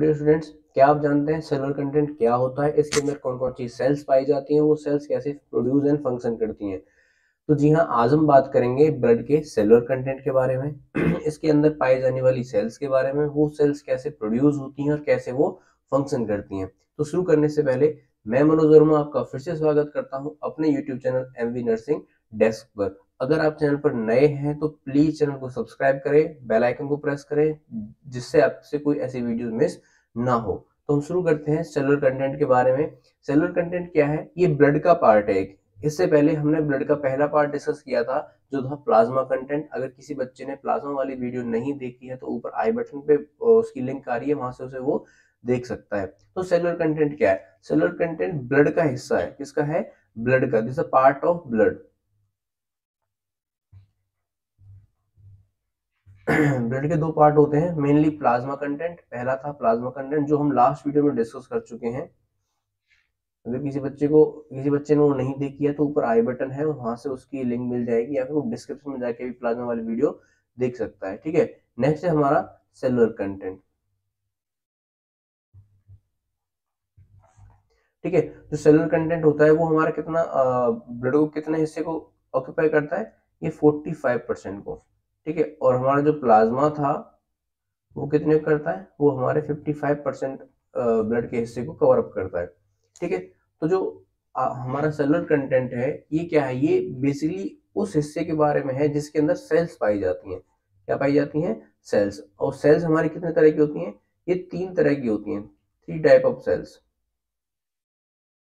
Dear students, क्या आप जानते हैं सेलुलर कंटेंट क्या होता है, इसके अंदर कौन कौन सी सेल्स पाई जाती हैं, वो सेल्स कैसे प्रोड्यूस एंड फंक्शन करती हैं। तो जी हाँ, आज हम बात करेंगे ब्लड के सेलुलर कंटेंट के बारे में इसके अंदर पाई जाने वाली सेल्स के बारे में, वो सेल्स कैसे प्रोड्यूस होती हैं और कैसे वो फंक्शन करती हैं। तो शुरू करने से पहले मैं मनोज वर्मा आपका फिर से स्वागत करता हूं अपने YouTube channel MV nursing desk पर। अगर आप चैनल पर नए हैं तो प्लीज चैनल को सब्सक्राइब करें, बेल आइकन को प्रेस करें, जिससे आपसे कोई ऐसी वीडियो मिस ना हो। तो हम शुरू करते हैं सेलुलर कंटेंट के बारे में। सेलुलर कंटेंट क्या है? ये ब्लड का पार्ट है एक। इससे पहले हमने ब्लड का पहला पार्ट डिस्कस किया था जो था प्लाज्मा कंटेंट। अगर किसी बच्चे ने प्लाज्मा वाली वीडियो नहीं देखी है तो ऊपर आई बटन पे उसकी लिंक आ रही है, वहां से उसे वो देख सकता है। तो सेलुलर कंटेंट क्या है? सेलुलर कंटेंट ब्लड का हिस्सा है। किसका है? ब्लड का। This a part of blood. Blood के दो पार्ट होते हैं मेनली। प्लाज्मा कंटेंट, पहला था प्लाज्मा कंटेंट जो हम लास्ट वीडियो में डिस्कस कर चुके हैं। अगर किसी बच्चे ने वो नहीं देखी है तो ऊपर आई बटन है, वहां से उसकी लिंक मिल जाएगी, या फिर वो डिस्क्रिप्शन में जाके भी प्लाज्मा वाली वीडियो देख सकता है। ठीक है, नेक्स्ट है हमारा सेलुलर कंटेंट। ठीक है, जो सेलुलर कंटेंट होता है वो हमारा कितना ब्लड को कितने हिस्से को ऑक्यूपाई करता है? ये 45% को। ठीक है, और हमारा जो प्लाज्मा था वो कितने करता है? वो हमारे 55% ब्लड के हिस्से को कवर अप करता है। ठीक है, तो जो हमारा सेलुलर कंटेंट है ये क्या है? ये बेसिकली उस हिस्से के बारे में है जिसके अंदर सेल्स पाई जाती हैं। क्या पाई जाती हैं? सेल्स। और सेल्स हमारी कितने तरह की होती हैं? ये 3 तरह की होती हैं। 3 type of cells.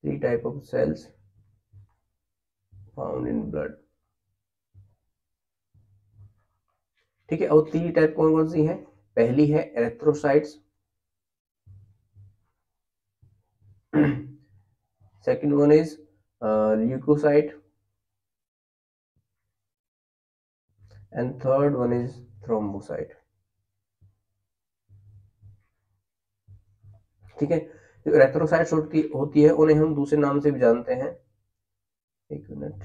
3 type of cells found in blood. ठीक है, और 3 टाइप कौन कौन सी है? पहली है erythrocytes, second one is leucocyte, and third one is thrombocyte. ठीक है, जो एरेथ्रोसाइट्स होती है उन्हें हम दूसरे नाम से भी जानते हैं। एक मिनट,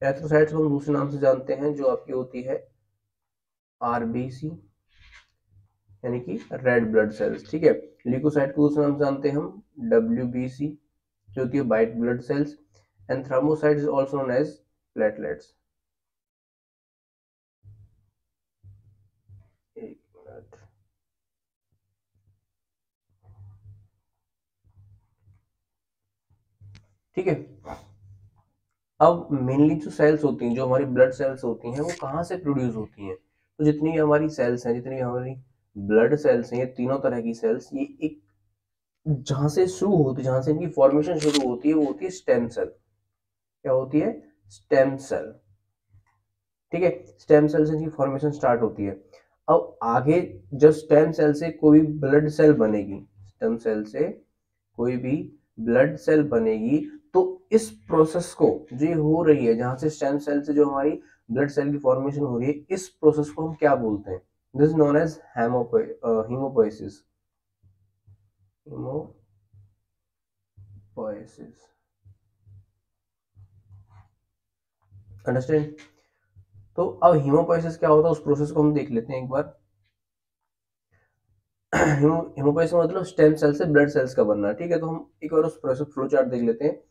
एरेथ्रोसाइट्स को हम दूसरे नाम से जानते हैं जो आपकी होती है आरबीसी, यानी कि रेड ब्लड सेल्स। ठीक है, ल्यूकोसाइट को दूसरे नाम से जानते हैं हम डब्ल्यूबीसी, जो होती है white blood cells, and thrombocyte is also known as platelets. एक मिनट, ठीक है। अब मेनली जो सेल्स होती हैं, जो हमारी ब्लड सेल्स होती हैं, वो कहाँ से प्रोड्यूस होती हैं? तो जितनी भी हमारी सेल्स हैं, जितनी भी हमारी ब्लड सेल्स हैं, ये तीनों तरह की सेल्स, ये एक जहां से शुरू होती है, जहां से इनकी फॉर्मेशन शुरू होती है, वो होती है स्टेम सेल। क्या होती है? Stem cell. ठीक है, स्टेम सेल से इनकी फॉर्मेशन स्टार्ट होती है। अब आगे जब स्टेम सेल से कोई ब्लड सेल बनेगी, स्टेम सेल से कोई भी ब्लड सेल बनेगी, तो इस प्रोसेस को जो ये हो रही है, जहां से स्टेम सेल से जो हमारी ब्लड सेल की फॉर्मेशन हो रही है, इस प्रोसेस को हम क्या बोलते हैं? This is known as haemopoiesis. Haemopoiesis, understand? तो अब हीमोपोइसिस क्या होता है, उस प्रोसेस को हम देख लेते हैं एक बार। हीमोपोइसिस मतलब स्टेम सेल से ब्लड सेल्स का बनना। ठीक है, तो हम एक बार उस प्रोसेस फ्लो चार्ट देख लेते हैं।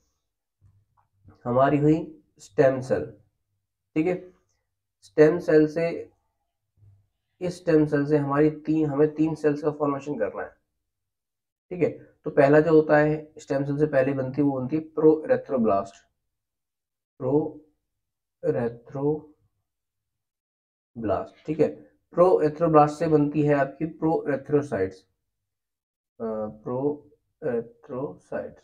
हमारी हुई स्टेम सेल। ठीक है, स्टेम सेल से, इस स्टेम सेल से हमें 3 सेल्स का फॉर्मेशन करना है। ठीक है, तो पहला जो होता है स्टेम सेल से पहले बनती है, वो बनती है प्रोरेथ्रोब्लास्ट। प्रोरेथ्रोब्लास्ट, ठीक है। प्रोरेथ्रोब्लास्ट से बनती है आपकी प्रोरेथ्रोसाइट्स। प्रोरेथ्रोसाइट्स,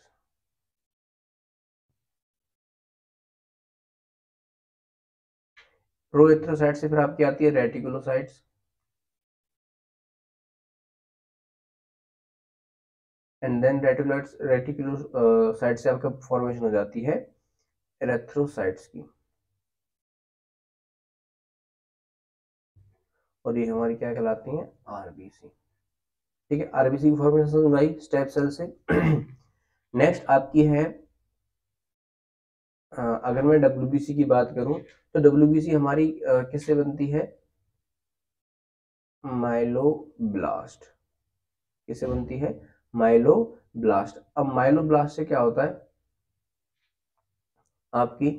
प्रोरेथ्रोसाइट से फिर आपकी आती है रेटिकुलोसाइट्स, एंड देन रेटिकुलोसाइट से आपका फॉर्मेशन हो जाती है एरेथ्रोसाइट्स की। और ये हमारी क्या कहलाती हैं? आरबीसी। ठीक है, आरबीसी की फॉर्मेशन हुई स्टेम सेल से। नेक्स्ट आपकी है अगर मैं WBC की बात करूं तो WBC हमारी किससे बनती है, माइलोब्लास्ट। किससे बनती है, माइलोब्लास्ट। अब माइलोब्लास्ट से क्या होता है, आपकी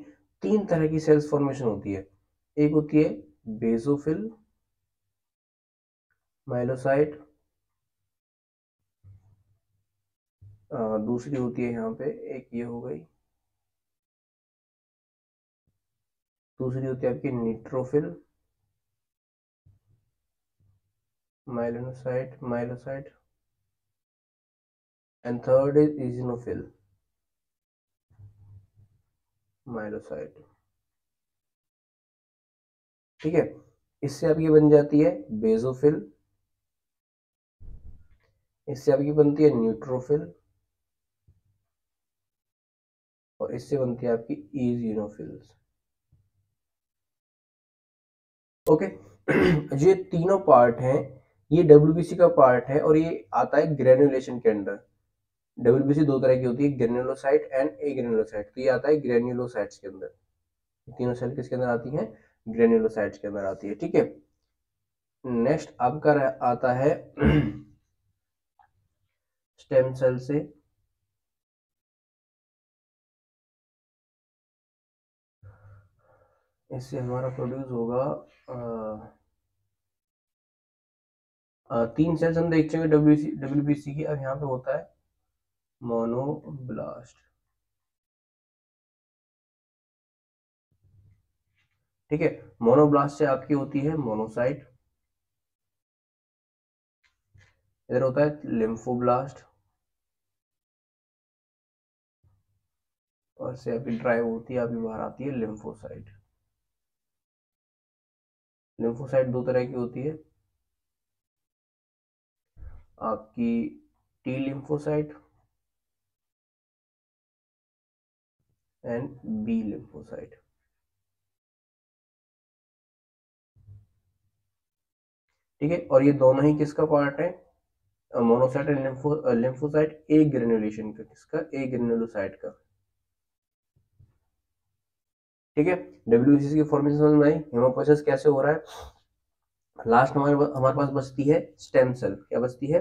तीन तरह की सेल्स फॉर्मेशन होती है। एक होती है बेसोफिल माइलोसाइट, दूसरी होती है यहाँ पे, एक ये हो गई, दूसरी होती है आपकी न्यूट्रोफिल माइलोसाइट, एंड थर्ड इज इजिनोफिल माइलोसाइट। ठीक है, इससे आपकी बन जाती है बेसोफिल, इससे आपकी बनती है न्यूट्रोफिल, और इससे बनती है आपकी इजिनोफिल्स। ओके। ये तीनों पार्ट हैं, ये WBC का पार्ट है, और ये आता है ग्रेन्युलेशन के अंडर। WBC दो तरह की होती है, ग्रेन्युलोसाइट एंड एग्रेन्युलोसाइट। तो ये आता है ग्रेन्युलोसाइट्स के अंदर। तीनों सेल किसके अंदर आती हैं, ग्रेन्युलोसाइट्स के अंदर आती है। ठीक है, नेक्स्ट आपका आता है स्टेम सेल से। इससे हमारा प्रोड्यूस होगा तीन सेल्स हम देख चुके WBC की। अब यहाँ पे होता है मोनोब्लास्ट। ठीक है, मोनोब्लास्ट से आपकी होती है मोनोसाइट, इधर होता है लिम्फोब्लास्ट, और से आपकी ड्राइव होती है, आपकी बाहर आती है लिम्फोसाइट। लिम्फोसाइट दो तरह की होती है, आपकी T lymphocyte and B lymphocyte. ठीक है, और ये दोनों ही किसका पार्ट है, monocyte and lymphocyte A granulation का, किसका, ए ग्रेन्युलोसाइट का। ठीक है, WBC की फॉर्मेशन समझ में आई। हेमोपोइसिस कैसे हो रहा है, लास्ट हमारे पास बचती है स्टेम सेल। क्या बचती है,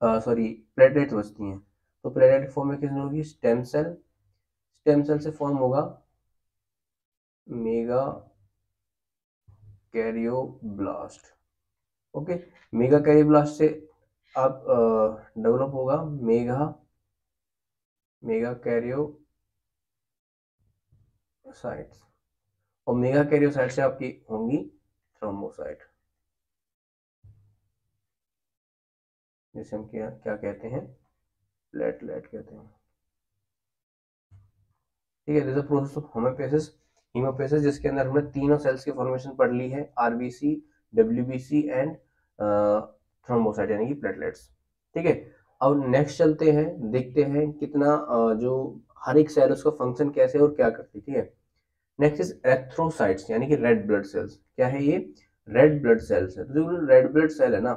सॉरी प्लेटलेट्स बचती हैं। तो प्लेटलेट फॉर्म में किसमें होगी, स्टेम सेल। स्टेम सेल से फॉर्म होगा mega karyoblast. Okay, mega karyoblast से आप डेवलप होगा मेगा कैरियोसाइट्स, और मेगा कैरियोसाइट से आपकी होंगी थ्रोम्बोसाइट, जिसे हम क्या क्या कहते हैं, प्लेटलेट कहते हैं। ठीक है, this is process of haemopoiesis. Haemopoiesis जिसके अंदर हमने तीनों सेल्स की फॉर्मेशन पढ़ ली है, RBC, WBC एंड थ्रोम्बोसाइट यानी कि प्लेटलेट्स। ठीक है, अब नेक्स्ट चलते हैं, देखते हैं कितना जो हर एक सेल उसका फंक्शन कैसे और क्या करती है। ठीक है, नेक्स्ट इज एरेथ्रोसाइट्स यानी कि रेड ब्लड सेल्स। क्या है ये, रेड ब्लड सेल्स है। तो जो रेड ब्लड सेल है ना,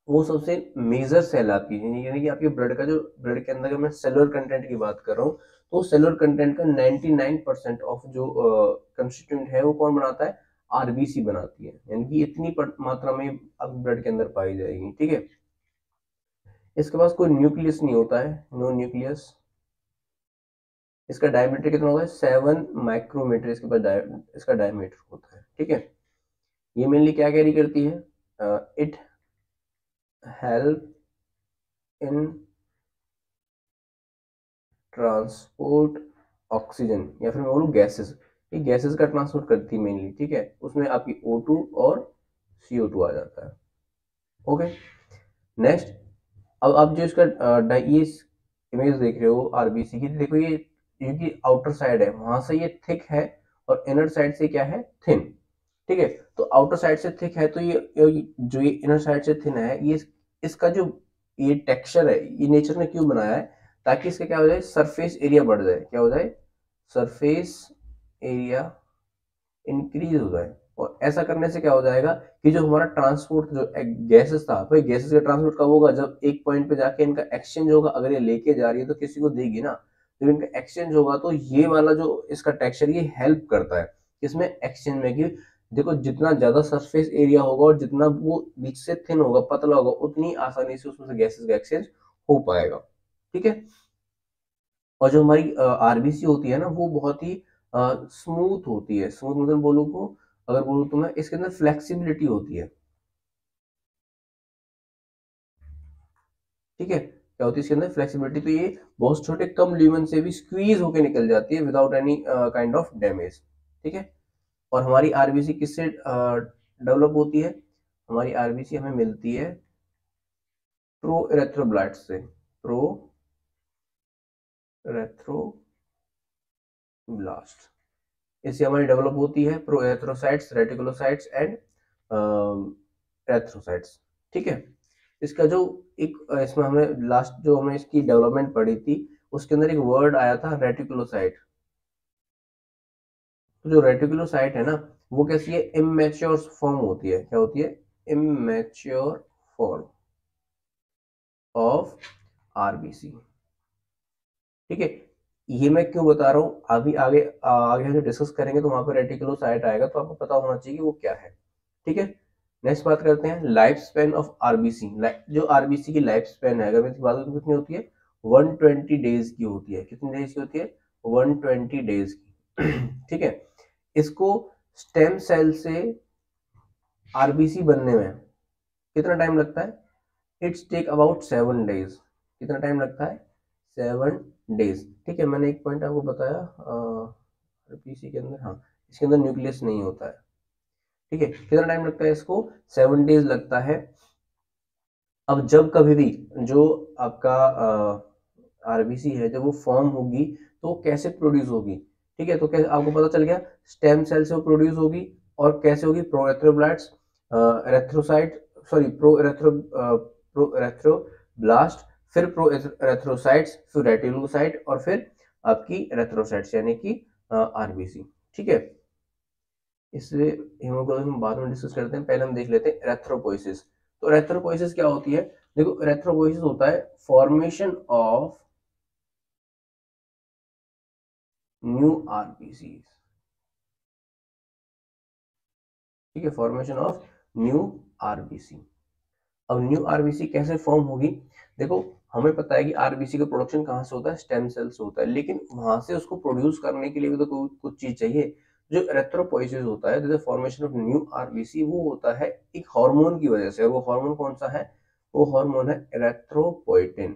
वो सबसे मेजर सेल आपकी है, यानी कि आपके ब्लड का जो, ब्लड के अंदर मैं सेलुलर कंटेंट की बात कर रहा हूँ, तो सेलुलर कंटेंट का 99% ऑफ जो कंस्टिट्यूएंट है वो कौन बनाता है, RBC बनाती है, यानी कि इतनी मात्रा में अब ब्लड के अंदर पाई जाएगी। ठीक है, इसके पास कोई न्यूक्लियस नहीं होता है, नो न्यूक्लियस। इसका डायमीटर कितना होता है, 7 माइक्रोमीटर इसके पास इसका डायमीटर होता है। ठीक है, ये मेनली क्या कैरी करती है, it help in transport oxygen, या फिर मैं बोलूँ गैसेस। ये गैसेस का ट्रांसपोर्ट करती है मेनली। ठीक है, उसमें आपकी O2 और CO2 आ जाता है। ओके, नेक्स्ट, अब आप जो इसका ये इमेज देख रहे हो RBC की, देखो ये की आउटर साइड है, वहां से ये थिक है, और इनर साइड से क्या है, थिन। ठीक है, तो आउटर साइड से थिक है, तो ये जो ये इनर साइड से थिन है, ये इसका जो ये टेक्सचर है, ये नेचर ने क्यों बनाया है, ताकि इसका क्या हो जाए, सरफेस एरिया बढ़ जाए। क्या हो जाए, सरफेस एरिया इंक्रीज हो जाए। और ऐसा करने से क्या हो जाएगा कि जो हमारा ट्रांसपोर्ट जो गैसेस था, भाई गैसेस का ट्रांसपोर्ट कब होगा, जब एक पॉइंट पे जाके इनका एक्सचेंज होगा। अगर ये लेके जा रही है तो किसी को देगी ना, जब इनका एक्सचेंज होगा तो ये वाला जो इसका टेक्सचर ये हेल्प करता है इसमें एक्सचेंज में, कि देखो जितना ज्यादा सरफेस एरिया होगा और जितना वो बीच से थिन होगा, पतला होगा, उतनी आसानी से उसमें से गैसेस का एक्सचेंज हो पाएगा। ठीक है। और जो हमारी आरबीसी होती है ना, वो बहुत ही स्मूथ होती है। स्मूथ मतलब बोलूँ को, अगर बोलूँ तो मैं, इसके अंदर फ्लेक्सिबिलिटी होती है। ठीक है, क्या होती है इसके अंदर फ्लेक्सिबिलिटी, तो ये बहुत छोटे कम ल्यूमेन से भी स्क्वीज होकर निकल जाती है without any kind of damage. ठीक है। और हमारी आरबीसी किससे डेवलप होती है? हमारी आरबीसी हमें मिलती है प्रो एरेथ्रोब्लास्ट से। प्रो एरेथ्रोब्लास्ट, इससे हमारी डेवलप होती है pro erythrocytes, reticulocytes and erythrocytes. ठीक है। इसका जो एक इसमें हमें लास्ट जो हमने इसकी डेवलपमेंट पढ़ी थी, उसके अंदर एक वर्ड आया था रेटिकुलोसाइट। तो जो रेटिकुलोसाइट है ना, वो कैसी है? इमेच्योर फॉर्म होती है। क्या होती है? Immature form of RBC. ठीक है। ये मैं क्यों बता रहा हूँ, अभी आगे आगे हम डिस्कस करेंगे तो वहां पर रेटिकुलोसाइट आएगा, तो आपको पता होना चाहिए कि वो क्या है। ठीक है। नेक्स्ट बात करते हैं लाइफ स्पेन ऑफ आरबीसी। जो आरबीसी की लाइफ स्पेन है, अगर मैं इसकी बात करूँ, कितनी होती है? 120 डेज की होती है। कितनी डेज की होती है? 120 डेज की। ठीक है। इसको स्टेम सेल से आरबीसी बनने में कितना टाइम लगता है? It's take about 7 days. कितना टाइम लगता है? 7 डेज। ठीक है। मैंने एक पॉइंट आपको बताया आरबीसी के अंदर, हाँ, इसके अंदर न्यूक्लियस नहीं होता है। ठीक है। कितना टाइम लगता है इसको? 7 डेज लगता है। अब जब कभी भी जो आपका आरबीसी है, जब वो फॉर्म होगी तो कैसे प्रोड्यूस होगी? ठीक है। तो कैसे आपको पता चल गया? स्टेम सेल से वो प्रोड्यूस होगी। और कैसे होगी? प्रो एरेथ्रोब्लास्ट, एरेथ्रोसाइट, सॉरी, प्रो एरेथ्रोब्लास्ट, फिर प्रो एरेथ्रोसाइट्स, फिर रेटिकुलोसाइट, और फिर आपकी एरेथ्रोसाइट्स यानी कि आरबीसी। ठीक है। इसलिए हीमोग्लोबिन हम बाद में डिस्कस करते हैं, पहले हम देख लेते हैं एरेथ्रोपोइसिस। तो एरेथ्रोपोइसिस क्या होती है? देखो, एरेथ्रोपोइसिस होता है फॉर्मेशन ऑफ न्यू आरबीसी। ठीक है, फॉर्मेशन ऑफ न्यू आरबीसी। अब न्यू आरबीसी कैसे फॉर्म होगी? देखो, हमें पता है कि आरबीसी का प्रोडक्शन कहाँ से होता है? स्टेम सेल से होता है, लेकिन वहां से उसको प्रोड्यूस करने के लिए भी तो कुछ चीज चाहिए। जो एरेथ्रोपोइसिस होता है, जैसे फॉर्मेशन ऑफ न्यू आरबीसी, वो होता है एक हार्मोन की वजह से। और वो हार्मोन कौन सा है? वो हार्मोन है एरेथ्रोपोइटिन।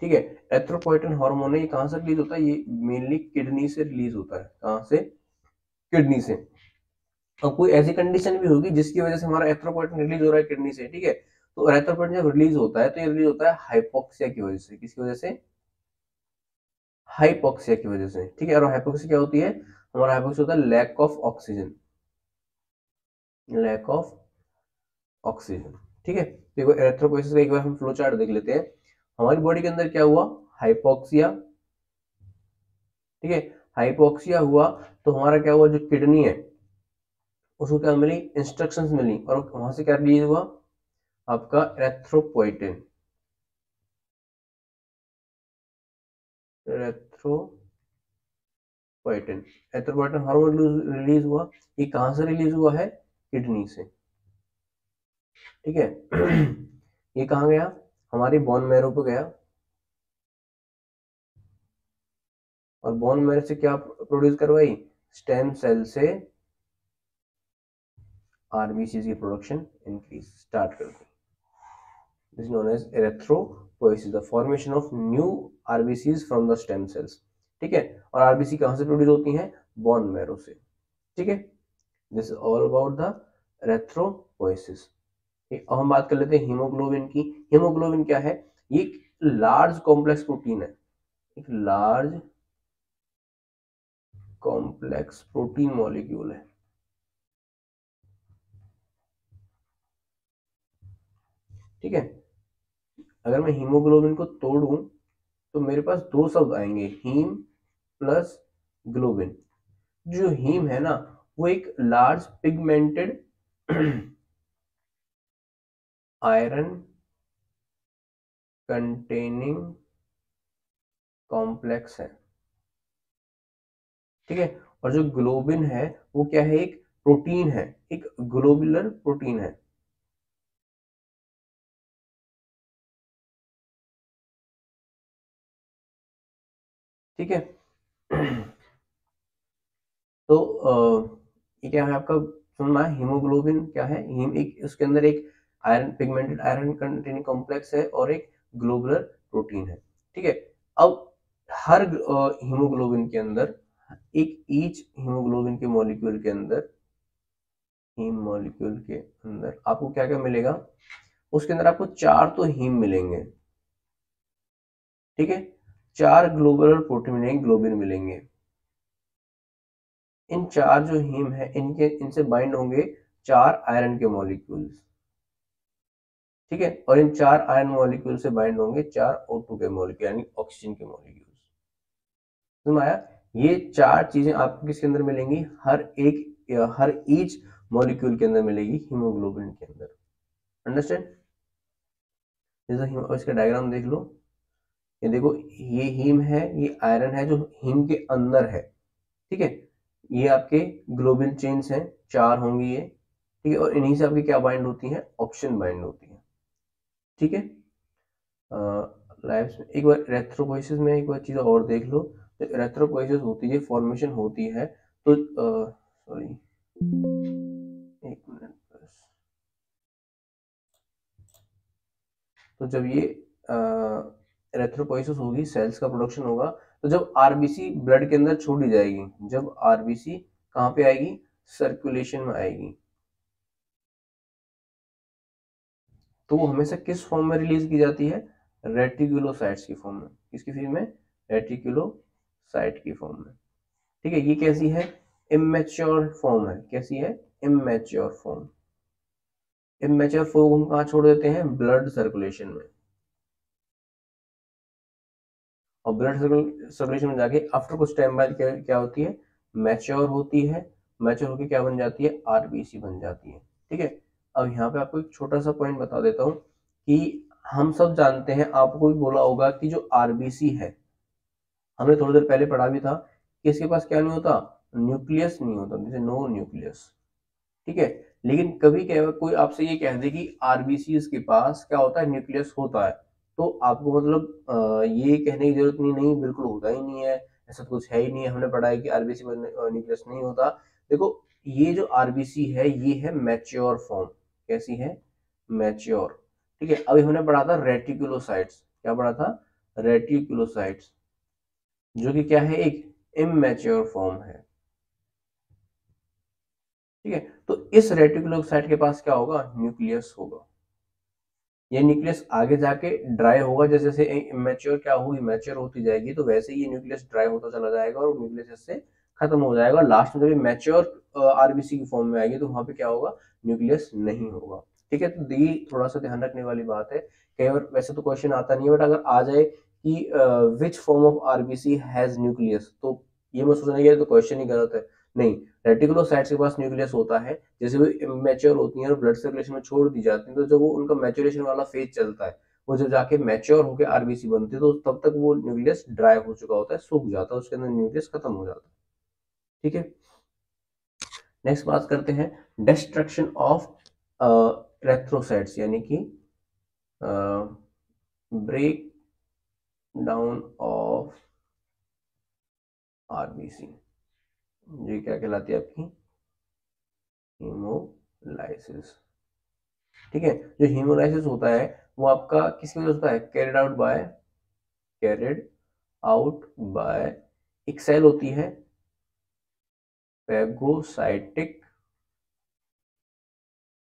ठीक है। एरेथ्रोपोइटिन हार्मोन है, ये कहाँ से रिलीज होता है? ये मेनली किडनी से रिलीज होता है। कहाँ से? किडनी से। और कोई ऐसी कंडीशन भी होगी जिसकी वजह से हमारा एरिथ्रोपोइटिन रिलीज हो रहा है किडनी से। ठीक है। तो एरिथ्रोपोइटिन जब रिलीज होता है तो ये रिलीज होता है हाइपोक्सिया की वजह से। किसकी वजह से? हाइपोक्सिया की वजह से। ठीक है। और हाइपोक्सिया क्या होती है? हमारा हाइपोक्सिया होता है lack of oxygen. Lack of oxygen. ठीक है। देखो, एरिथ्रोपोइसिस का एक बार हम फ्लो चार्ट देख लेते हैं। हमारी बॉडी के अंदर क्या हुआ? हाइपोक्सिया। ठीक है। हाइपोक्सिया हुआ तो हमारा क्या हुआ? जो किडनी है उसको क्या मिली? इंस्ट्रक्शंस मिली, और वहां से क्या रिलीज हुआ? आपका erythropoietin. Erythropoietin. Erythropoietin hormone release हुआ। ये कहां से रिलीज हुआ है? किडनी से। ठीक है। ये कहाँ गया? हमारी बोन मैरो पे गया। और बोन मैरो से क्या प्रोड्यूस करवाई? स्टेम सेल से आरबीसी की प्रोडक्शन इंक्रीज स्टार्ट कर दी। This is known as erythropoiesis, the formation of new RBCs from the stem cells. ठीक है। और आरबीसी कहां से प्रोड्यूस होती हैं? बोन मैरो से। ठीक है। This is all about the erythropoiesis. अब हम बात कर लेते हैं हीमोग्लोबिन की। हीमोग्लोबिन क्या है? ये एक लार्ज कॉम्प्लेक्स प्रोटीन है। एक लार्ज कॉम्प्लेक्स प्रोटीन मॉलिक्यूल है। ठीक है। अगर मैं हीमोग्लोबिन को तोड़ूं तो मेरे पास दो शब्द आएंगे, हीम प्लस ग्लोबिन। जो हीम है ना, वो एक large pigmented iron containing complex है, ठीक है। और जो ग्लोबिन है वो क्या है, एक प्रोटीन है, एक ग्लोबुलर प्रोटीन है। ठीक है। तो ये क्या है आपका, सुनना है, हीमोग्लोबिन क्या है, हीम एक उसके अंदर एक iron, pigmented iron containing complex है और एक ग्लोबुलर प्रोटीन है, ठीक है। अब हर हीमोग्लोबिन के अंदर, एक ईच हीमोग्लोबिन के मॉलिक्यूल के अंदर, हीम मॉलिक्यूल के अंदर आपको क्या क्या मिलेगा, उसके अंदर आपको 4 तो हीम मिलेंगे, ठीक है। 4 ग्लोबुलर प्रोटीन मिलेंगे, ग्लोबिन मिलेंगे। इन 4 जो हीम है इनके, इनसे बाइंड होंगे 4 आयरन के मॉलिक्यूल्स, ठीक है। और इन 4 आयरन मॉलिक्यूल से बाइंड होंगे 4 O2 के मॉलिक्यूल, यानी ऑक्सीजन के मॉलिक्यूल्स। समझ आया? ये 4 चीजें आपको किसके अंदर मिलेंगी, हर ईच मॉलिक्यूल के अंदर मिलेगी, हीमोग्लोबिन के अंदर। अंडरस्टैंड? जैसे इसका डायग्राम देख लो, ये देखो, ये हीम है, ये आयरन है जो हीम के अंदर है, ठीक है। ये आपके ग्लोबिन चेन्स हैं, 4 होंगी ये, ठीक है। और इन्हीं से आपकी क्या बाइंड होती है, ऑक्सीजन बाइंड होती है, ठीक है। लाइफ में एक बार इरेथ्रोपोइसिस में एक बार चीज और देख लो, तो इरेथ्रोपोइसिस होती है, फॉर्मेशन होती है, तो सॉरी, एक मिनट बस। तो जब ये इरेथ्रोपोइसिस होगी, सेल्स का प्रोडक्शन होगा, तो जब आरबीसी ब्लड के अंदर छोड़ी जाएगी, जब आरबीसी कहाँ पे आएगी, सर्कुलेशन में आएगी, तो वो हमेशा किस फॉर्म में रिलीज की जाती है, रेटिकुलोसाइट्स की फॉर्म में। किसकी फॉर्म में, रेटिकुलोसाइट की फॉर्म में, ठीक है। ये कैसी है, इमेच्योर फॉर्म है, कैसी है, इमेच्योर फॉर्म। इमेच्योर फॉर्म हम कहाँ छोड़ देते हैं, ब्लड सर्कुलेशन में। और ब्लड सर्कुलेशन में जाके आफ्टर कुछ टाइम बाद क्या क्या होती है, मैच्योर होती है, मैच्योर होकर क्या बन जाती है, आरबीसी बन जाती है, ठीक है। अब यहाँ पे आपको एक छोटा सा पॉइंट बता देता हूँ कि हम सब जानते हैं, आपको भी बोला होगा कि जो आरबीसी है, हमने थोड़ी देर पहले पढ़ा भी था कि इसके पास क्या नहीं होता, न्यूक्लियस नहीं होता, जैसे नो न्यूक्लियस, ठीक है। लेकिन कभी क्या कोई आपसे ये कह दे कि आरबीसी के पास क्या होता है, न्यूक्लियस होता है, तो आपको मतलब ये कहने की जरूरत नहीं, बिल्कुल होता ही नहीं है, ऐसा कुछ है ही नहीं है, हमने पढ़ा है कि आरबीसी में न्यूक्लियस नहीं होता। देखो, ये जो आरबीसी है ये है मैच्योर फॉर्म, कैसी है, मैच्योर, ठीक है। अभी हमने पढ़ा था रेटिकुलोसाइट्स, क्या पढ़ा था, रेटिकुलोसाइट्स, जो कि क्या है, एक इमेच्योर फॉर्म है, ठीक है। तो इस रेटिकुलोसाइट के पास क्या होगा, न्यूक्लियस होगा। ये न्यूक्लियस आगे जाके ड्राई होगा, जैसे जैसे इमेच्योर क्या होगी, मैच्योर होती जाएगी, तो वैसे ही ये न्यूक्लियस ड्राई होता चला जाएगा और न्यूक्लियस इससे खत्म हो जाएगा। लास्ट में जब ये मैच्योर आरबीसी की फॉर्म में आएगी तो वहां पे क्या होगा, न्यूक्लियस नहीं होगा, ठीक है। तो ये थोड़ा सा ध्यान रखने वाली बात है। कई बार वैसे तो क्वेश्चन आता नहीं है, बट अगर आ जाए कि which form of RBC has nucleus, तो ये मत सोचना ये तो क्वेश्चन ही गलत है, नहीं। रेटिकुलोसाइट्स के पास न्यूक्लियस होता है, जैसे वो मैच्योर होती हैं और ब्लड सर्कुलेशन में छोड़ दी जाती हैं, तो जब वो उनका मैच्योरेशन वाला फेज चलता है, वो जब जाके मैच्योर होकर आरबीसी बनती है, तो तब तक वो न्यूक्लियस ड्राई हो चुका होता है, सूख जाता है, उसके अंदर न्यूक्लियस खत्म हो जाता है, ठीक है। नेक्स्ट बात करते हैं डिस्ट्रक्शन ऑफ इरेथ्रोसाइट्स, यानी कि ब्रेक डाउन ऑफ आरबीसी, ये क्या कहलाती है आपकी, हीमोलाइसिस, ठीक है। जो हीमोलाइसिस होता है वो आपका किसकी वजह से होता है, कैरिड आउट बाय एक सेल होती है, फेगोसाइटिक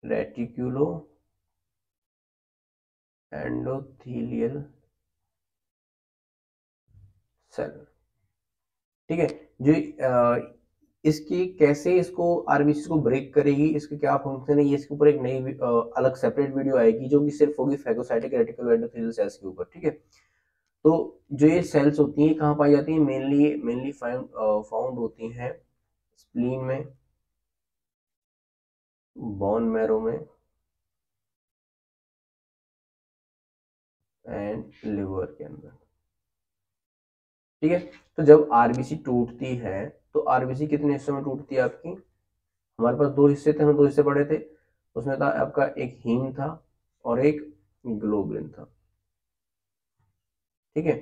रेटिक्यूलो एंडोथीलियल सेल, ठीक है। जो इसकी कैसे इसको आरबीसी को ब्रेक करेगी, इसके क्या फंक्शन है, ये इसके ऊपर एक नई अलग सेपरेट वीडियो आएगी जो कि सिर्फ होगी फेगोसाइटिक रेटिक्यूलो एंडोथेलियल सेल्स के ऊपर, ठीक है। तो जो ये सेल्स होती हैं कहाँ पाई जाती हैं, मेनली फाउंड होती हैं स्प्लीन में, बोन मैरो में, एंड लिवर के अंदर। ठीक है, तो जब आरबीसी टूटती है तो आरबीसी कितने हिस्सों में टूटती है आपकी? हमारे पास दो हिस्से थे, हम दो हिस्से पढ़े थे, उसमें था आपका एक हीम था और एक ग्लोबिन था। ठीक है,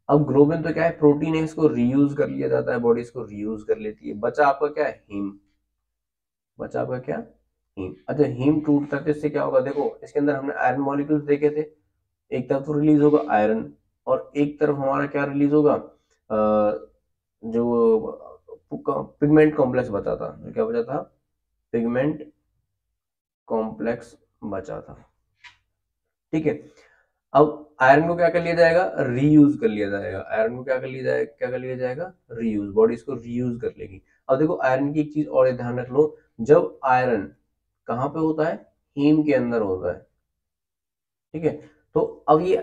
अब ग्लोबिन तो क्या है, प्रोटीन है, इसको रीयूज कर लिया जाता है, बॉडी इसको रीयूज कर लेती है। बचा आपका क्या है, हीम। बचा आपका क्या, हीम। अच्छा, हीम टूटता है तो इससे क्या होगा, देखो इसके अंदर हमने आयरन मॉलिक्यूल्स देखे थे, एक तरफ तो रिलीज होगा आयरन और एक तरफ हमारा क्या रिलीज होगा, जो पिगमेंट कॉम्प्लेक्स बचा था, जो क्या बचा था, पिगमेंट कॉम्प्लेक्स बचा था। ठीक है, अब आयरन को क्या कर लिया जाएगा, रीयूज कर लिया जाएगा। आयरन को क्या कर लिया जाएगा, क्या कर लिया जाएगा, रीयूज। बॉडी इसको रीयूज कर लेगी। अब देखो आयरन की एक चीज और ध्यान रख लो, जब आयरन कहाँ पे होता है, हीम के अंदर होता है। ठीक है, तो अब ये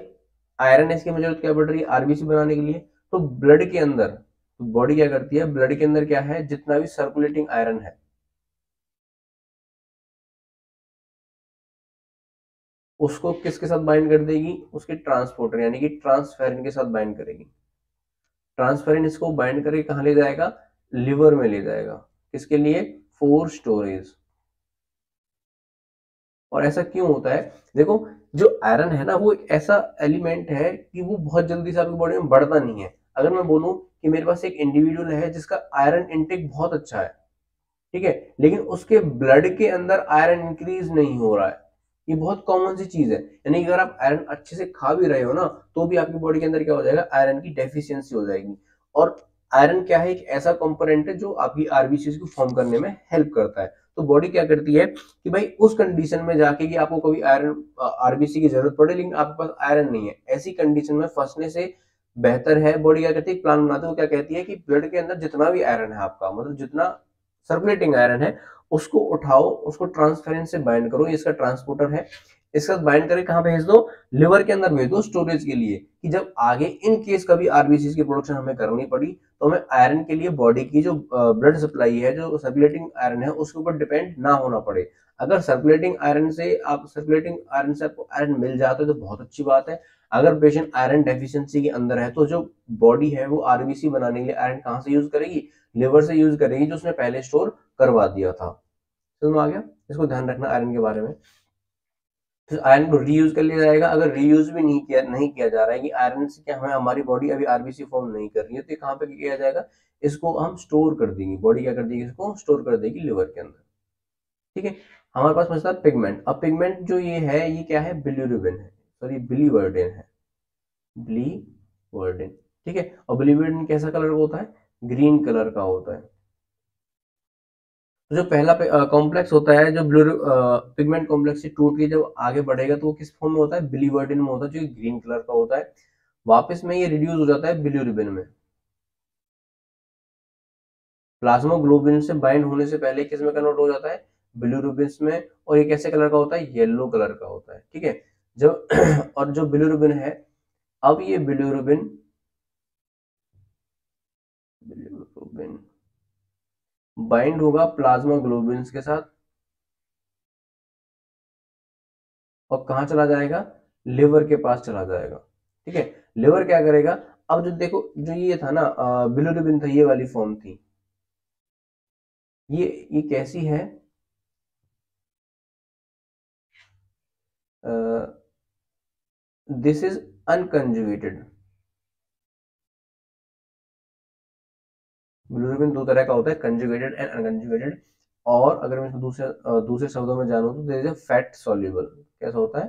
आयरन है, इसकी हमें जरूरत क्या पड़ रही है, आरबीसी बनाने के लिए। तो ब्लड के अंदर, तो बॉडी क्या करती है, ब्लड के अंदर क्या है, जितना भी सर्कुलेटिंग आयरन है उसको किसके साथ बाइंड कर देगी, उसके ट्रांसपोर्टर यानी कि ट्रांसफेरिन के साथ बाइंड करेगी। ट्रांसफेरिन इसको बाइंड करके कहाँ ले जाएगा, लिवर में ले जाएगा। किसके लिए, फॉर स्टोरेज। और ऐसा क्यों होता है, देखो जो आयरन है ना, वो एक ऐसा एलिमेंट है कि वो बहुत जल्दी से आपकी बॉडी में बढ़ता नहीं है। अगर मैं बोलूं कि मेरे पास एक इंडिविजुअल है जिसका आयरन इनटेक बहुत अच्छा है, ठीक है, लेकिन उसके ब्लड के अंदर आयरन इंक्रीज नहीं हो रहा है, ये बहुत कॉमन सी चीज है। यानी कि अगर आप आयरन अच्छे से खा भी रहे हो ना, तो भी आपकी बॉडी के अंदर क्या हो जाएगा, आयरन की डेफिशिएंसी हो जाएगी। और आयरन क्या है, एक ऐसा कंपोनेंट है जो आपकी आरबीसी को फॉर्म करने में हेल्प करता है। तो बॉडी क्या करती है कि भाई उस कंडीशन में जाके कि आपको कभी आयरन आरबीसी की जरूरत पड़े लेकिन आपके पास आयरन नहीं है, ऐसी कंडीशन में फंसने से बेहतर है, बॉडी क्या करती है, प्लान बनाते वो क्या कहती है कि ब्लड के अंदर जितना भी आयरन है आपका, मतलब जितना सर्कुलेटिंग आयरन है, उसको उठाओ, उसको ट्रांसफेरेंस से बाइंड करो, ये इसका ट्रांसपोर्टर है, इसके साथ बाइंड करके कहाँ भेज दो, लिवर के अंदर भेज दो स्टोरेज के लिए, कि जब आगे इन केस कभी आरबीसी की प्रोडक्शन हमें करनी पड़ी तो हमें आयरन के लिए बॉडी की जो ब्लड सप्लाई है, जो सर्कुलेटिंग आयरन है, उसके ऊपर डिपेंड ना होना पड़े। अगर सर्कुलेटिंग आयरन से आपको आयरन मिल जाता है तो बहुत अच्छी बात है। अगर पेशेंट आयरन डेफिशिएंसी के अंदर है तो जो बॉडी है वो आरबीसी बनाने के लिए आयरन कहाँ से यूज करेगी, लिवर से यूज करेगी, जो उसने पहले स्टोर करवा दिया था। समझ में आ गया, इसको ध्यान रखना आयरन के बारे में। तो आयरन को रीयूज कर लिया जाएगा। अगर रीयूज भी नहीं किया जा रहा है कि आयरन से क्या हमें, हमारी बॉडी अभी आरबीसी फॉर्म नहीं कर रही है, तो ये कहाँ पे किया जाएगा, इसको हम स्टोर कर देंगे, बॉडी क्या कर देगी, इसको स्टोर कर देगी लिवर के अंदर। ठीक है, हमारे पास बचता है पिगमेंट। अब पिगमेंट जो ये है, ये क्या है, बिलिरुबिन है, सॉरी बिलीवर्डिन है, बिलीवर्डिन। ठीक है, और बिलीवर्डिन कैसा कलर का होता है, ग्रीन कलर का होता है। तो जो पहला कॉम्प्लेक्स होता है, जो ब्लू पिगमेंट कॉम्प्लेक्स से टूट के जब आगे बढ़ेगा तो वो किस फॉर्म में होता है, बिलीवर्डिन में होता है, जो ग्रीन कलर का होता है। वापस में ये रिड्यूस हो जाता है बिलिरुबिन में, प्लाज्मा ग्लोबिन से बाइंड होने से पहले किस में कन्वर्ट हो जाता है, बिलिरुबिन में। और ये कैसे कलर का होता है, येलो कलर का होता है। ठीक है, जब और जो बिलिरुबिन है, अब ये बिलिरुबिन बिलिरुबिन बाइंड होगा प्लाज्मा ग्लोबिन के साथ और कहाँ चला जाएगा, लिवर के पास चला जाएगा। ठीक है, लिवर क्या करेगा, अब जो देखो जो ये था ना, बिलिरुबिन था, ये वाली फॉर्म थी, ये कैसी है, दिस इज अनकंजुगेटेड। बिलिरुबिन दो तरह का होता है, कंजुगेटेड एंड अनकंजुगेटेड। और अगर मैं इसको दूसरे शब्दों में जानूं तो there is a fat soluble. कैसा होता है,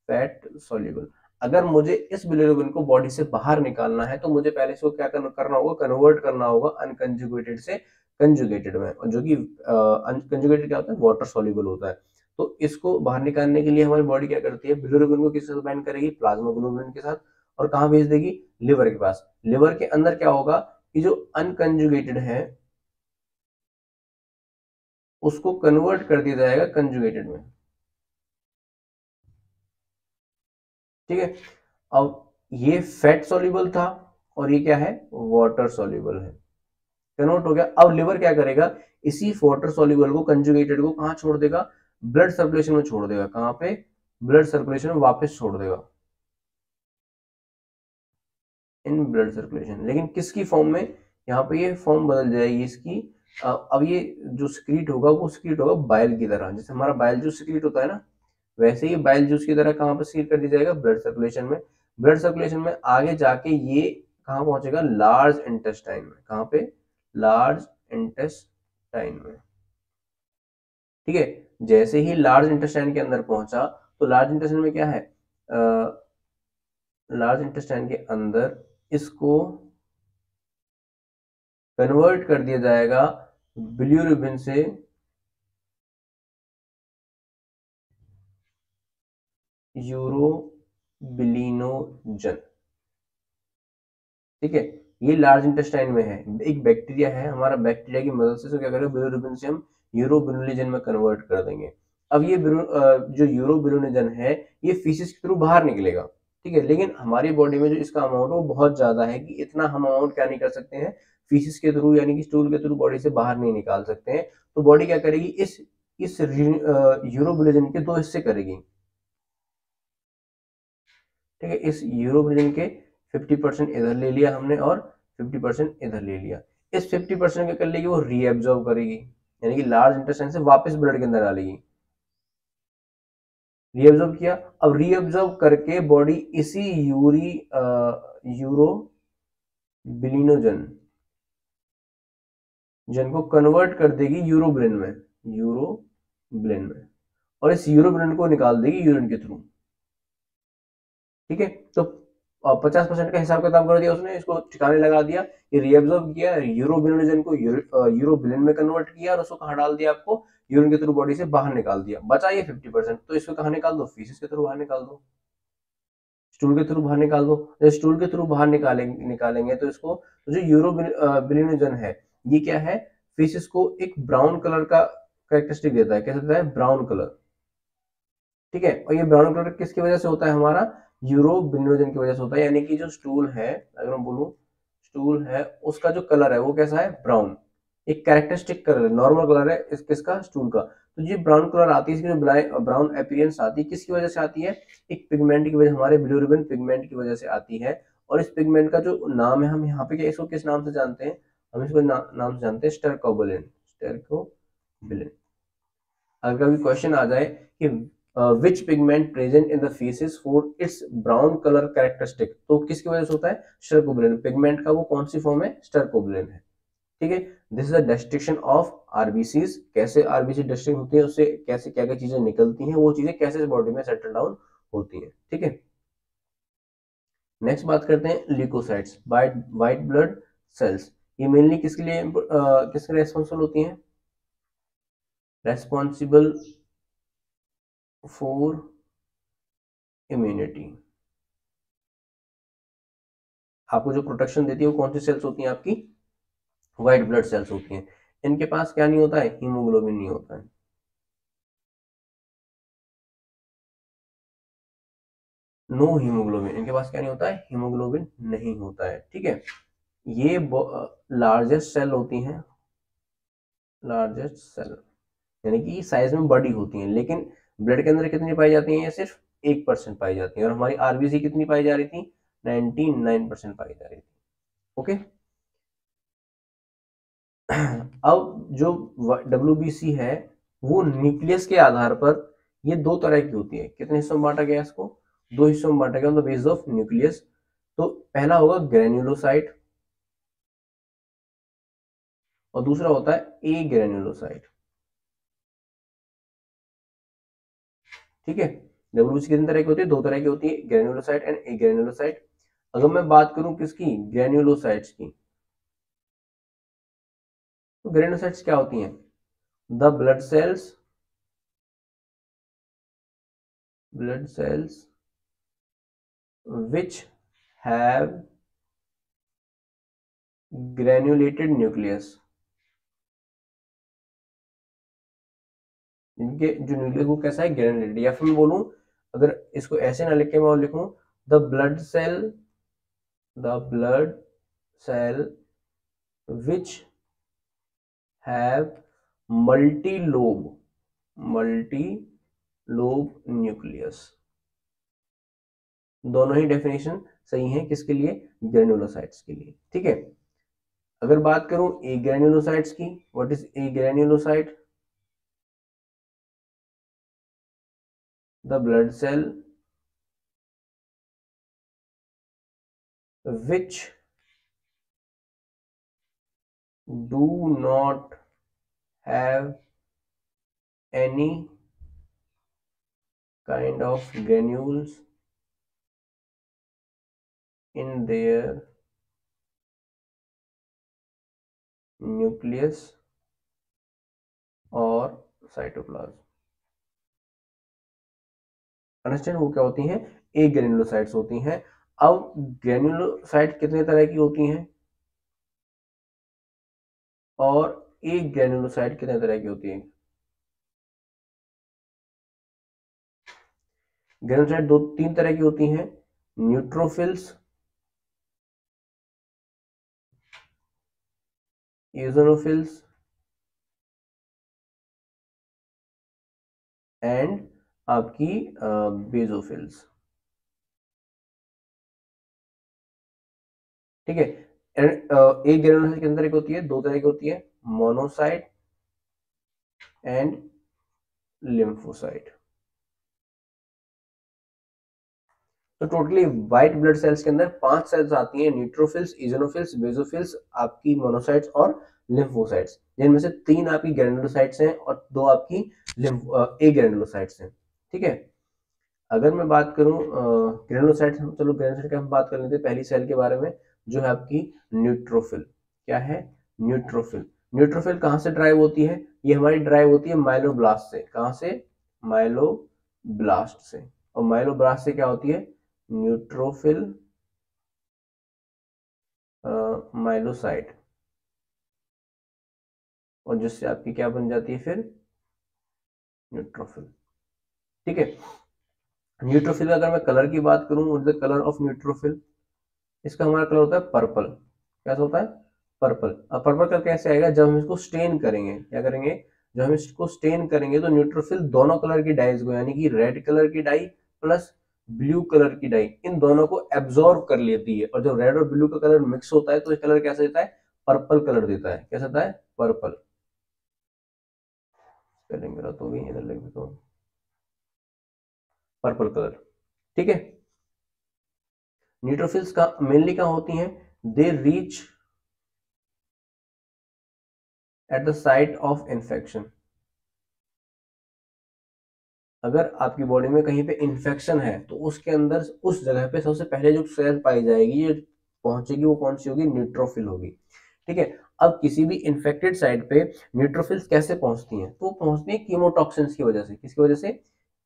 फैट सॉल्युबल। अगर मुझे इस बिलिरुबिन को बॉडी से बाहर निकालना है तो मुझे पहले इसको क्या करना होगा, कन्वर्ट करना होगा अनकंजुगेटेड से कंजुगेटेड में, और जो कि अनकंजुगेटेड क्या होता है, वाटर सॉल्युबल होता है। तो इसको बाहर निकालने के लिए हमारी बॉडी क्या करती है, बिलिरुबिन को किसके साथ बाइंड करेगी, प्लाज्मा ग्लोबुलिन के साथ, और कहाँ भेज देगी, लिवर के पास। लिवर के अंदर क्या होगा कि जो अनकंजुगेटेड है उसको कन्वर्ट कर दिया जाएगा कंजुगेटेड में। ठीक है, अब ये फैट सॉल्युबल था और ये क्या है, वाटर सॉल्युबल है, कन्वर्ट हो गया। अब लिवर क्या करेगा, इसी वाटर सॉल्युबल को, कंजुगेटेड को कहाँ छोड़ देगा, ब्लड सर्कुलेशन में छोड़ देगा। कहाँ पे, ब्लड सर्कुलेशन में वापस छोड़ देगा। इन ब्लड सर्कुलेशन, लेकिन किसकी फॉर्म में, यहाँ पे ये फॉर्म बदल जाएगी इसकी। अब ये जो सिक्रीट होगा वो सिक्रीट होगा बाइल की तरह, जैसे हमारा बाइल जूस सिक्रीट होता है ना, वैसे ही बाइल जूस की तरह कहाँ पर सिक्रीट कर दिया जाएगा, ब्लड सर्कुलेशन में। ब्लड सर्कुलेशन में आगे जाके ये कहाँ पहुंचेगा, लार्ज इंटेस्टाइन में। कहाँ पे, लार्ज इंटेस्टाइन में। ठीक है, जैसे ही लार्ज इंटेस्टाइन के अंदर पहुंचा तो लार्ज इंटेस्टाइन में क्या है, लार्ज इंटेस्टाइन के अंदर इसको कन्वर्ट कर दिया जाएगा बिल्यूरिबिन से यूरोबिलिनोजन। ठीक है, ये लार्ज इंटेस्टाइन में है, एक बैक्टीरिया है, हमारा बैक्टीरिया की मदद से क्या करेंगे, बिल्यूरिबिन से हम यूरोबिलिनोजन में कन्वर्ट कर देंगे। अब ये जो यूरोबिलिनोजन है ये फीसिस के थ्रू बाहर निकलेगा। ठीक है, लेकिन हमारी बॉडी में जो इसका अमाउंट है वो बहुत ज्यादा है कि इतना हम अमाउंट क्या नहीं कर सकते हैं, फीसिस के थ्रू यानी कि स्टूल के थ्रू बॉडी से बाहर नहीं निकाल सकते हैं। तो बॉडी क्या करेगी, इस यूरोबिलिनोजन के दो हिस्से करेगी। ठीक है, इस यूरोबिलिन के 50% इधर ले लिया हमने और 50% इधर ले लिया। इस 50% के कर लेगी वो रीएब्जॉर्ब करेगी, यानी कि लार्ज इंटेस्टाइन से वापस ब्लड के अंदर डालेगी। रीएब्जॉर्ब किया, अब रीएब्जॉर्ब करके बॉडी इसी यूरोबिलिनोजन को कन्वर्ट कर देगी यूरोबिलिन में, यूरोबिलिन में, और इस यूरोबिलिन को निकाल देगी यूरिन के थ्रू। ठीक है, तो 50% का हिसाब किताब कर दिया उसने, इसको ठिकाने लगा दिया, ये रीअब्जॉर्ब किया, यूरोबिलिनोजन को यूरोबिलिन में कन्वर्ट किया और उसको कहाँ डाल दिया, आपको यूरिन के थ्रू बॉडी से बाहर निकाल दिया। बचा ये 50%, तो इसको कहाँ निकाल दो, फीसिस के थ्रू बाहर निकाल दो, स्टूल के थ्रू बाहर निकाल दो। जब स्टूल के थ्रू बाहर निकालेंगे तो इसको, तो जो यूरोबिलिनोजन है ये क्या है, फीसिस को एक ब्राउन कलर का कैरेक्टरिस्टिक देता है, कैसे देता है, ब्राउन कलर। ठीक है, और ये ब्राउन कलर किसकी वजह से होता है, हमारा यूरोबिलिनोजन की वजह से होता है, यानी कि जो स्टूल है, अगर मैं बोलूं स्टूल है, उसका जो कलर है वो कैसा है, ब्राउन। एक कैरेक्टरिस्टिक कलर है, नॉर्मल कलर है इस किसका, स्टूल का। तो ये ब्राउन कलर आती है, इसकी जो ब्राउन अपीयरेंस आती है किसकी वजह से आती है, एक पिगमेंट की वजह, हमारे बिलिरुबिन पिगमेंट की वजह से आती है। और इस पिगमेंट का जो नाम है, हम यहाँ पे क्या इसको किस नाम से जानते हैं, हम इसको नाम से जानते हैं स्टरकोबिलिन, स्टरकोबिलिन। अगर कभी क्वेश्चन आ जाए कि which pigment present in the faeces for its brown colour characteristic, तो किसकी वजह से होता है, स्टरकोबिलिन। पिगमेंट का वो कौन सी फॉर्म है, स्टरकोबिलिन है। ठीक है, this is the destruction of RBCs. कैसे आरबीसी डिस्ट्रिक्ट होती है, उससे कैसे क्या क्या चीजें निकलती हैं, वो चीजें कैसे बॉडी में सेटल डाउन होती हैं। ठीक है, नेक्स्ट बात करते हैं ल्यूकोसाइट्स, वाइट ब्लड सेल्स। ये मेनली किसके लिए किसके रेस्पॉन्सिबल होती हैं, रेस्पॉन्सिबल फॉर इम्यूनिटी। आपको जो प्रोटेक्शन देती है वो कौन सी सेल्स होती हैं, आपकी व्हाइट ब्लड सेल्स होती हैं। इनके पास क्या नहीं होता है, हीमोग्लोबिन नहीं होता है। नो हीमोग्लोबिन, इनके पास क्या नहीं होता है, हीमोग्लोबिन नहीं होता है। ठीक है, ये लार्जेस्ट सेल होती हैं, लार्जेस्ट सेल यानी कि साइज में बड़ी होती हैं, लेकिन ब्लड के अंदर कितनी पाई जाती हैं, ये सिर्फ 1% पाई जाती है। और हमारी आरबीसी कितनी पाई जा रही थी, 99% पाई जा रही थी। ओके, अब जो WBC है वो न्यूक्लियस के आधार पर, ये दो तरह की होती है। कितने हिस्सों में बांटा गया इसको, दो हिस्सों में बांटा गया on the basis of nucleus. तो पहला होगा ग्रेन्युलोसाइट और दूसरा होता है ए ग्रेन्युलोसाइट। ठीक है, WBC कितने तरह की होती है, दो तरह की होती है, ग्रेन्युलोसाइट एंड ए ग्रेन्युलोसाइट। अगर मैं बात करूं किसकी, ग्रेन्युलोसाइट्स की, तो ग्रेन्युलोसाइट्स क्या होती हैं, the blood cells which have granulated nucleus, इनके जो न्यूक्लियस वो कैसा है, ग्रेनुलेटेड। या फिर मैं बोलूं, अगर इसको ऐसे ना लिख के मैं लिखूं, the blood cell which have multi lobe nucleus. दोनों ही डेफिनेशन सही है, किसके लिए, ग्रेन्युलोसाइट्स के लिए। ठीक है, अगर बात करूं ए ग्रेन्युलोसाइट्स की, what is a granulocyte? The blood cell which do not have any kind of granules in their nucleus और साइटोप्लाज्म। अंडरस्टैंड, वो क्या होती हैं? ए ग्रेन्युलोसाइट्स होती हैं। अब ग्रेन्युलोसाइट कितने तरह की होती हैं और ए ग्रेन्युलोसाइट कितने तरह की होती है? ग्रेन्युलोसाइट दो तीन तरह की होती हैं, न्यूट्रोफिल्स, eosinophils एंड आपकी बेजोफिल्स। ठीक है, एक ग्रेन्युलोसाइट कितने तरह की होती है? दो तरह की होती है, मोनोसाइट एंड लिम्फोसाइट। तो टोटली व्हाइट ब्लड सेल्स के अंदर 5 सेल्स आती हैं, न्यूट्रोफिल्स, इजोनोफिल्स, बेसोफिल्स, आपकी मोनोसाइट्स और लिम्फोसाइट्स, जिनमें से 3 आपकी ग्रेन्युलोसाइट्स हैं और 2 आपकी ए ग्रेन्युलोसाइट्स हैं। ठीक है, अगर मैं बात करूं ग्रेन्युलोसाइट्स, चलो ग्रेन्युलोसाइट की हम बात कर लेते हैं पहली सेल के बारे में, जो है आपकी न्यूट्रोफिल। क्या है? न्यूट्रोफिल। न्यूट्रोफिल कहां से ड्राइव होती है? ये हमारी ड्राइव होती है माइलोब्लास्ट से। कहां से? माइलोब्लास्ट से। और माइलोब्लास्ट से क्या होती है? न्यूट्रोफिल माइलोसाइट, और जिससे आपकी क्या बन जाती है फिर? न्यूट्रोफिल। ठीक है, न्यूट्रोफिल का अगर मैं कलर की बात करूं, what is the colour of neutrophil? इसका हमारा कलर होता है पर्पल। कैसा होता है? पर्पल। अब पर्पल कलर कैसे आएगा? जब हम इसको स्टेन करेंगे। क्या करेंगे? जब हम इसको स्टेन करेंगे तो न्यूट्रोफिल दोनों कलर की डाइज को, यानी कि रेड कलर की डाई प्लस ब्लू कलर की डाई, इन दोनों को एब्जॉर्ब कर लेती है, और जब रेड और ब्लू का कलर मिक्स होता है तो ये कलर कैसा देता है? पर्पल कलर देता है। कैसा देता है? पर्पल। स्पेलिंग मेरा तो भी इधर लिख देता हूं, पर्पल कलर। ठीक है, न्यूट्रोफिल्स का मेनली कहां होती हैं? They reach at the site of infection. अगर आपकी बॉडी में कहीं पे इंफेक्शन है तो उसके अंदर उस जगह पे सबसे पहले जो सेल पाई जाएगी, जो पहुंचेगी, वो कौन सी होगी? न्यूट्रोफिल होगी। ठीक है, अब किसी भी इंफेक्टेड साइट पे न्यूट्रोफिल्स कैसे पहुंचती हैं? तो पहुंचती हैं कीमोटॉक्सिन्स की वजह से। किसकी वजह से?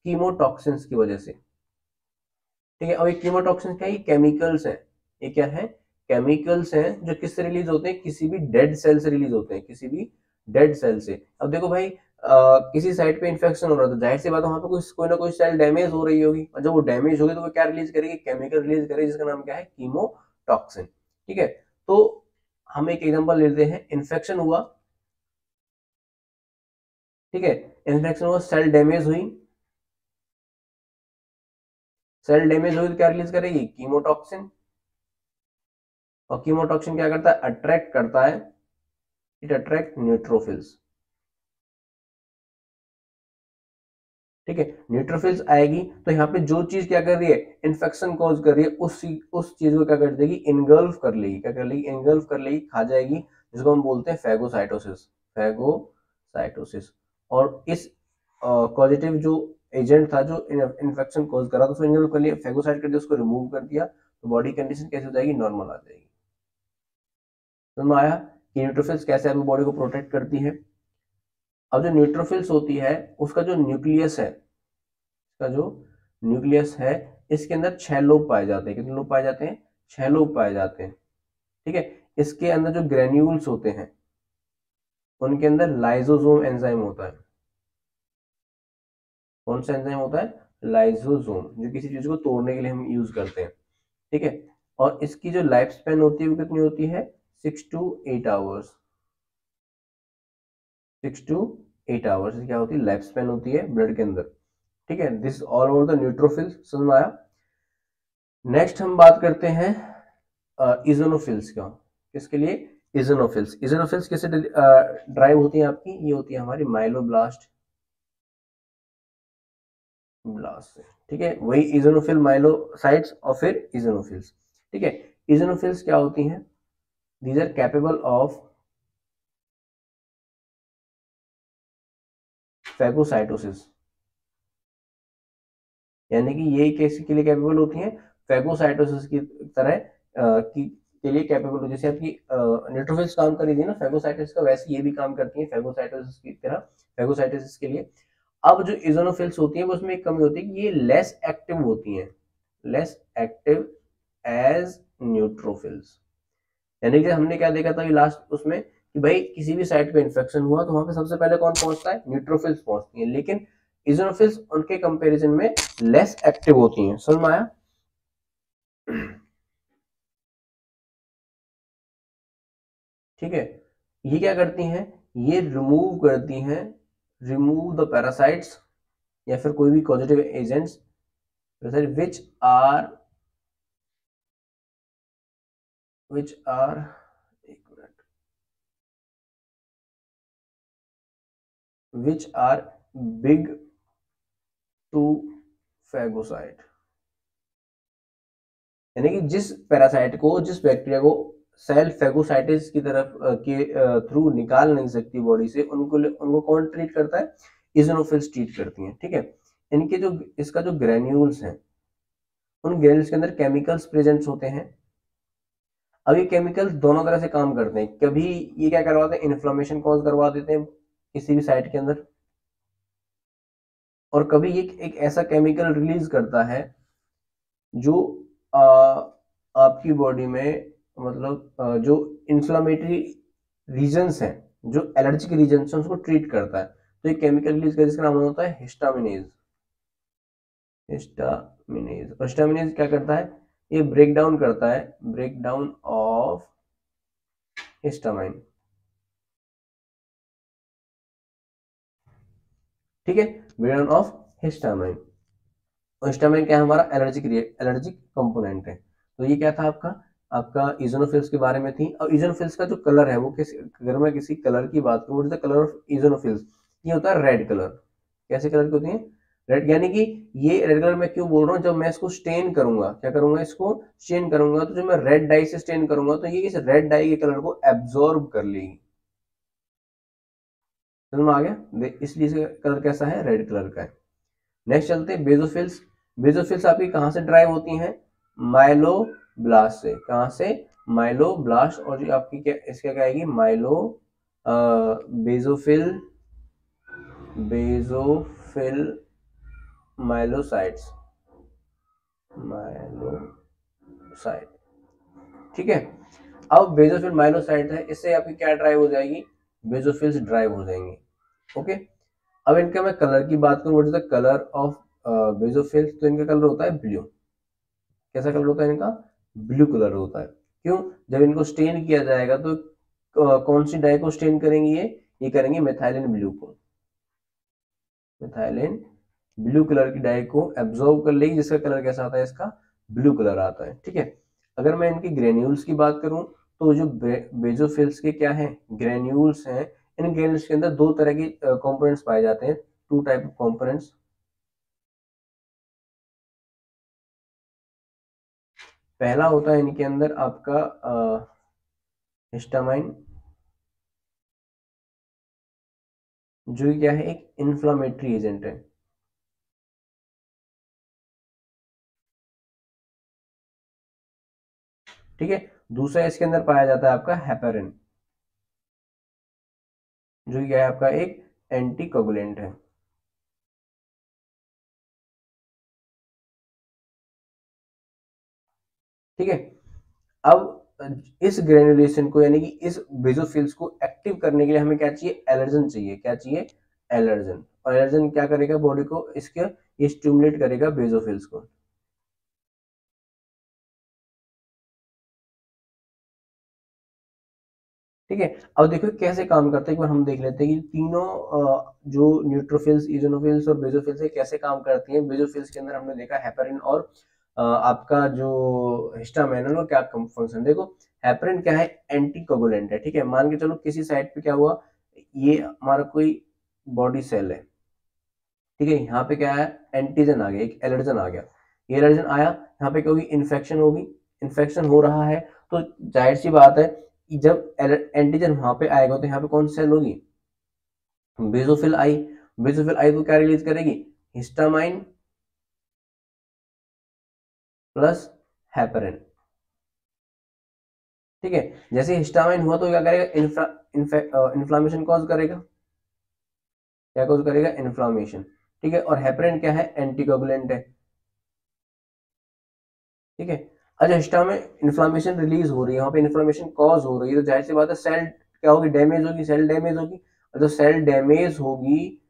कीमोटॉक्सिन्स की वजह से। ठीक है, अब ये कीमोटॉक्सिन क्या है? ये केमिकल्स हैं। ये क्या है? केमिकल्स हैं जो किससे रिलीज होते हैं? किसी भी डेड सेल से रिलीज होते हैं, किसी भी डेड सेल से। अब देखो भाई, किसी साइट पे इन्फेक्शन हो रहा है तो जाहिर सी बात है वहां पे कोई ना कोई सेल डैमेज हो रही होगी, और जब वो डैमेज होगी तो वो क्या रिलीज करेगी? केमिकल रिलीज करेगी, जिसका नाम क्या है? कीमोटॉक्सिन। ठीक है, तो हम एक एग्जांपल लेते हैं। इन्फेक्शन हुआ, ठीक है, इन्फेक्शन हुआ, सेल डैमेज हुई। सेल डैमेज हुई तो क्या रिलीज करेगी? कीमोटॉक्सिन। और कीमोटॉक्सिन क्या करता है? अट्रैक्ट करता है, इट अट्रैक्ट न्यूट्रोफिल्स। ठीक है, न्यूट्रोफिल्स आएगी तो यहाँ पे जो चीज क्या कर रही है? इन्फेक्शन कॉज कर रही है, उस चीज को क्या कर देगी? इनगल्फ कर लेगी। क्या कर लेगी? इनगल्फ कर लेगी, खा जाएगी, जिसको हम बोलते हैं फैगोसाइटोसिस। फैगोसाइटोसिस। और इस पॉजिटिव जो एजेंट था जो इन्फेक्शन कॉज कर रहा था, उसको इनगल्फ कर लिया, फैगोसाइट कर दिया, उसको रिमूव कर दिया, तो बॉडी कंडीशन कैसे हो जाएगी? नॉर्मल आ जाएगी। समझ में आया कि न्यूट्रोफिल्स कैसे आपकी बॉडी को प्रोटेक्ट करती है? अब जो न्यूट्रोफिल्स होती है, उसका जो न्यूक्लियस है, इसका जो न्यूक्लियस है, इसके अंदर 6 लोब पाए जाते हैं। कितने लोब पाए जाते हैं? 6 लोब पाए जाते हैं। ठीक है, इसके अंदर जो ग्रेन्यूल्स होते हैं, उनके अंदर लाइसोसोम एंजाइम होता है। कौन सा एंजाइम होता है? लाइसोसोम, जो किसी चीज को तोड़ने के लिए हम यूज करते हैं। ठीक है, और इसकी जो लाइफ स्पैन होती है वो कितनी होती है? 6 to 8 आवर्स। 6 to 8 आवर्स क्या होती है? लाइफ स्पैन होती है ब्लड के अंदर। ठीक है, this all over the neutrophils. समझ में आया? नेक्स्ट हम बात करते हैं इजोनोफिल्स का, किसके लिए? इजोनोफिल्स। इजोनोफिल्स किससे ड्राइव होती है आपकी? ये होती है हमारी माइलोब्लास्ट ब्लास्ट से, ठीक है। वही इजोनोफिल माइलोसाइट्स और फिर इजोनोफिल्स, ठीक है। इजोनोफिल्स क्या होती हैं? These are capable of phagocytosis, यानी कि ये किसके लिए कैपेबल होती हैं? फैगोसाइटोसिस की तरह के लिए कैपेबल हो। जैसे आपकी न्यूट्रोफिल्स काम कर रही थी ना फैगोसाइटोसिस का, वैसे ये भी काम करती है फैगोसाइटोसिस की तरह, फैगोसाइटोसिस के लिए। अब जो इजोनोफिल्स होती है उसमें एक कमी होती है कि ये लेस एक्टिव होती हैं, लेस एक्टिव एज न्यूट्रोफिल्स। यानी कि हमने क्या देखा था कि लास्ट उसमें कि भाई किसी भी साइट पे इन्फेक्शन हुआ तो वहां पे सबसे पहले कौन पहुंचता है? न्यूट्रोफिल्स पहुंचती हैं, लेकिन इजोनोफिल्स उनके कंपैरिजन में लेस एक्टिव होती हैं। समझ में आया? ठीक है। ये क्या करती हैं? ये रिमूव करती हैं, रिमूव द पैरासाइट्स या फिर कोई भी positive agents which are which are एक मिनट, which are big to phagocyte, यानी कि जिस पैरासाइट को, जिस बैक्टीरिया को सेल फैगोसाइटिस की तरफ के थ्रू निकाल नहीं सकती बॉडी से, उनको कौन ट्रीट करता है? इजोनोफिल्स ट्रीट करती हैं, ठीक है। इनके जो इसका जो ग्रेन्यूल्स हैं, उन ग्रेन्यूल्स के अंदर केमिकल्स प्रेजेंट्स होते हैं। अब ये केमिकल्स दोनों तरह से काम करते हैं। कभी ये क्या करवाते हैं? इन्फ्लेमेशन कॉज करवा देते हैं किसी भी साइट के अंदर, और कभी ये एक ऐसा केमिकल रिलीज करता है जो आ, आपकी बॉडी में, मतलब जो इन्फ्लामेटरी रीजन्स हैं, जो एलर्जिक रीजन्स हैं, उसको ट्रीट करता है। तो ये केमिकल रिलीज कर, जिसका नाम होता है हिस्टामिनेज। हिस्टामिनेज, और हिस्टामिनेज क्या करता है? ये ब्रेक डाउन करता है, ब्रेक डाउन ऑफ हिस्टामाइन, ठीक है। Break down of histamine. और हिस्टामाइन क्या है? हमारा एलर्जिक कंपोनेंट है। तो ये क्या था आपका? आपका इजोनोफिल्स के बारे में थी। और इजोनोफिल्स का जो कलर है वो किस, अगर मैं किसी कलर की बात करूँ, what is the colour of eosinophils? ये होता है रेड कलर। कैसे कलर की होती है? रेड। यानी कि ये रेड कलर मैं क्यों बोल रहा हूँ? जब मैं इसको स्टेन करूंगा, क्या करूंगा? इसको स्टेन करूंगा, तो जब मैं रेड डाई से स्टेन करूंगा तो ये इस रेड डाई के कलर को एब्जॉर्ब कर लेगी। समझ में आ गया? इसलिए इसका कलर कैसा है? रेड कलर का है। नेक्स्ट चलते हैं बेजोफिल्स। बेजोफिल्स आपकी कहाँ से ड्राइव होती हैं? माइलोब्लास्ट से। कहाँ से? माइलोब्लास्ट। और जो आपकी क्या, इसका क्या आएगी? बेजोफिल, बेजोफिल माइलोसाइट्स, माइलोसाइट, ठीक है। अब बेजोफिल माइलोसाइट है, इससे आपकी क्या ड्राइव हो जाएगी? बेजोफिल्स ड्राइव हो जाएंगे, ओके। अब इनका मैं कलर की बात करूं, what is the colour of basophils? तो इनका कलर होता है ब्लू। कैसा कलर होता है इनका? ब्लू कलर होता है। क्यों? जब इनको स्टेन किया जाएगा तो कौन सी डाई को स्टेन करेंगे? ये करेंगे मिथाइलिन ब्लू को। मिथाइलिन ब्लू कलर की डाई को एब्जॉर्ब कर लेगी, जिसका कलर कैसा आता है? इसका ब्लू कलर आता है, ठीक है। अगर मैं इनकी ग्रेन्यूल्स की बात करूं तो जो बेजोफिल्स के क्या है? ग्रेन्यूल्स हैं। इन ग्रेन्यूल्स के अंदर दो तरह की कंपोनेंट्स पाए जाते हैं, टू टाइप ऑफ कंपोनेंट्स। पहला होता है इनके अंदर आपका हिस्टामाइन, जो क्या है? एक इन्फ्लामेटरी एजेंट है, ठीक है। दूसरा इसके अंदर पाया जाता है आपका हेपेरिन, जो क्या है? आपका एक एंटीकोगुलेंट है, ठीक है। अब इस ग्रेनुलेशन को, यानी कि इस बेजोफिल्स को एक्टिव करने के लिए हमें क्या चाहिए? एलर्जन चाहिए। क्या चाहिए? एलर्जन। और एलर्जन क्या करेगा? बॉडी को इसके ये स्टिमुलेट करेगा बेजोफिल्स को, ठीक है। अब देखो कैसे काम करते हैं, एक बार हम देख लेते हैं कि तीनों जो न्यूट्रोफिल्स, इजोनोफिल्स और बेजोफिल्स है कैसे काम करती हैं। बेजोफिल्स के अंदर हमने देखा हेपेरिन और आपका जो हिस्टामाइन है क्या फंक्शन, देखो हेपरिन क्या है, एंटीकोगुलेंट है, ठीक है। मान के चलो किसी साइड पे क्या हुआ, ये हमारा कोई बॉडी सेल है, ठीक है, यहाँ पे क्या है, एंटीजन आ गया, एक एलर्जन आ गया, ये एलर्जन आया, यहाँ पे क्या होगी, इन्फेक्शन होगी, इन्फेक्शन हो रहा है, तो जाहिर सी बात है जब एंटीजन वहां पे आएगा तो यहाँ पे कौन सी सेल होगी, बेसोफिल आई, बेसोफिल आई को क्या रिलीज करेगी, हिस्टामाइन प्लस हेपरिन, ठीक है। जैसे हिस्टामाइन हुआ तो क्या करेगा, इन्फ्लामेशन कॉज करेगा, क्या कॉज करेगा, इन्फ्लामेशन, ठीक है। और हेपरिन क्या है, एंटीकोगुलेंट है, ठीक है। अच्छा, हिस्टामाइन इन्फ्लामेशन रिलीज हो रही है, वहां पे इन्फ्लामेशन कॉज हो रही है, तो जाहिर सी बात है सेल क्या होगी, डैमेज होगी, सेल डैमेज होगी, और जब सेल डैमेज होगी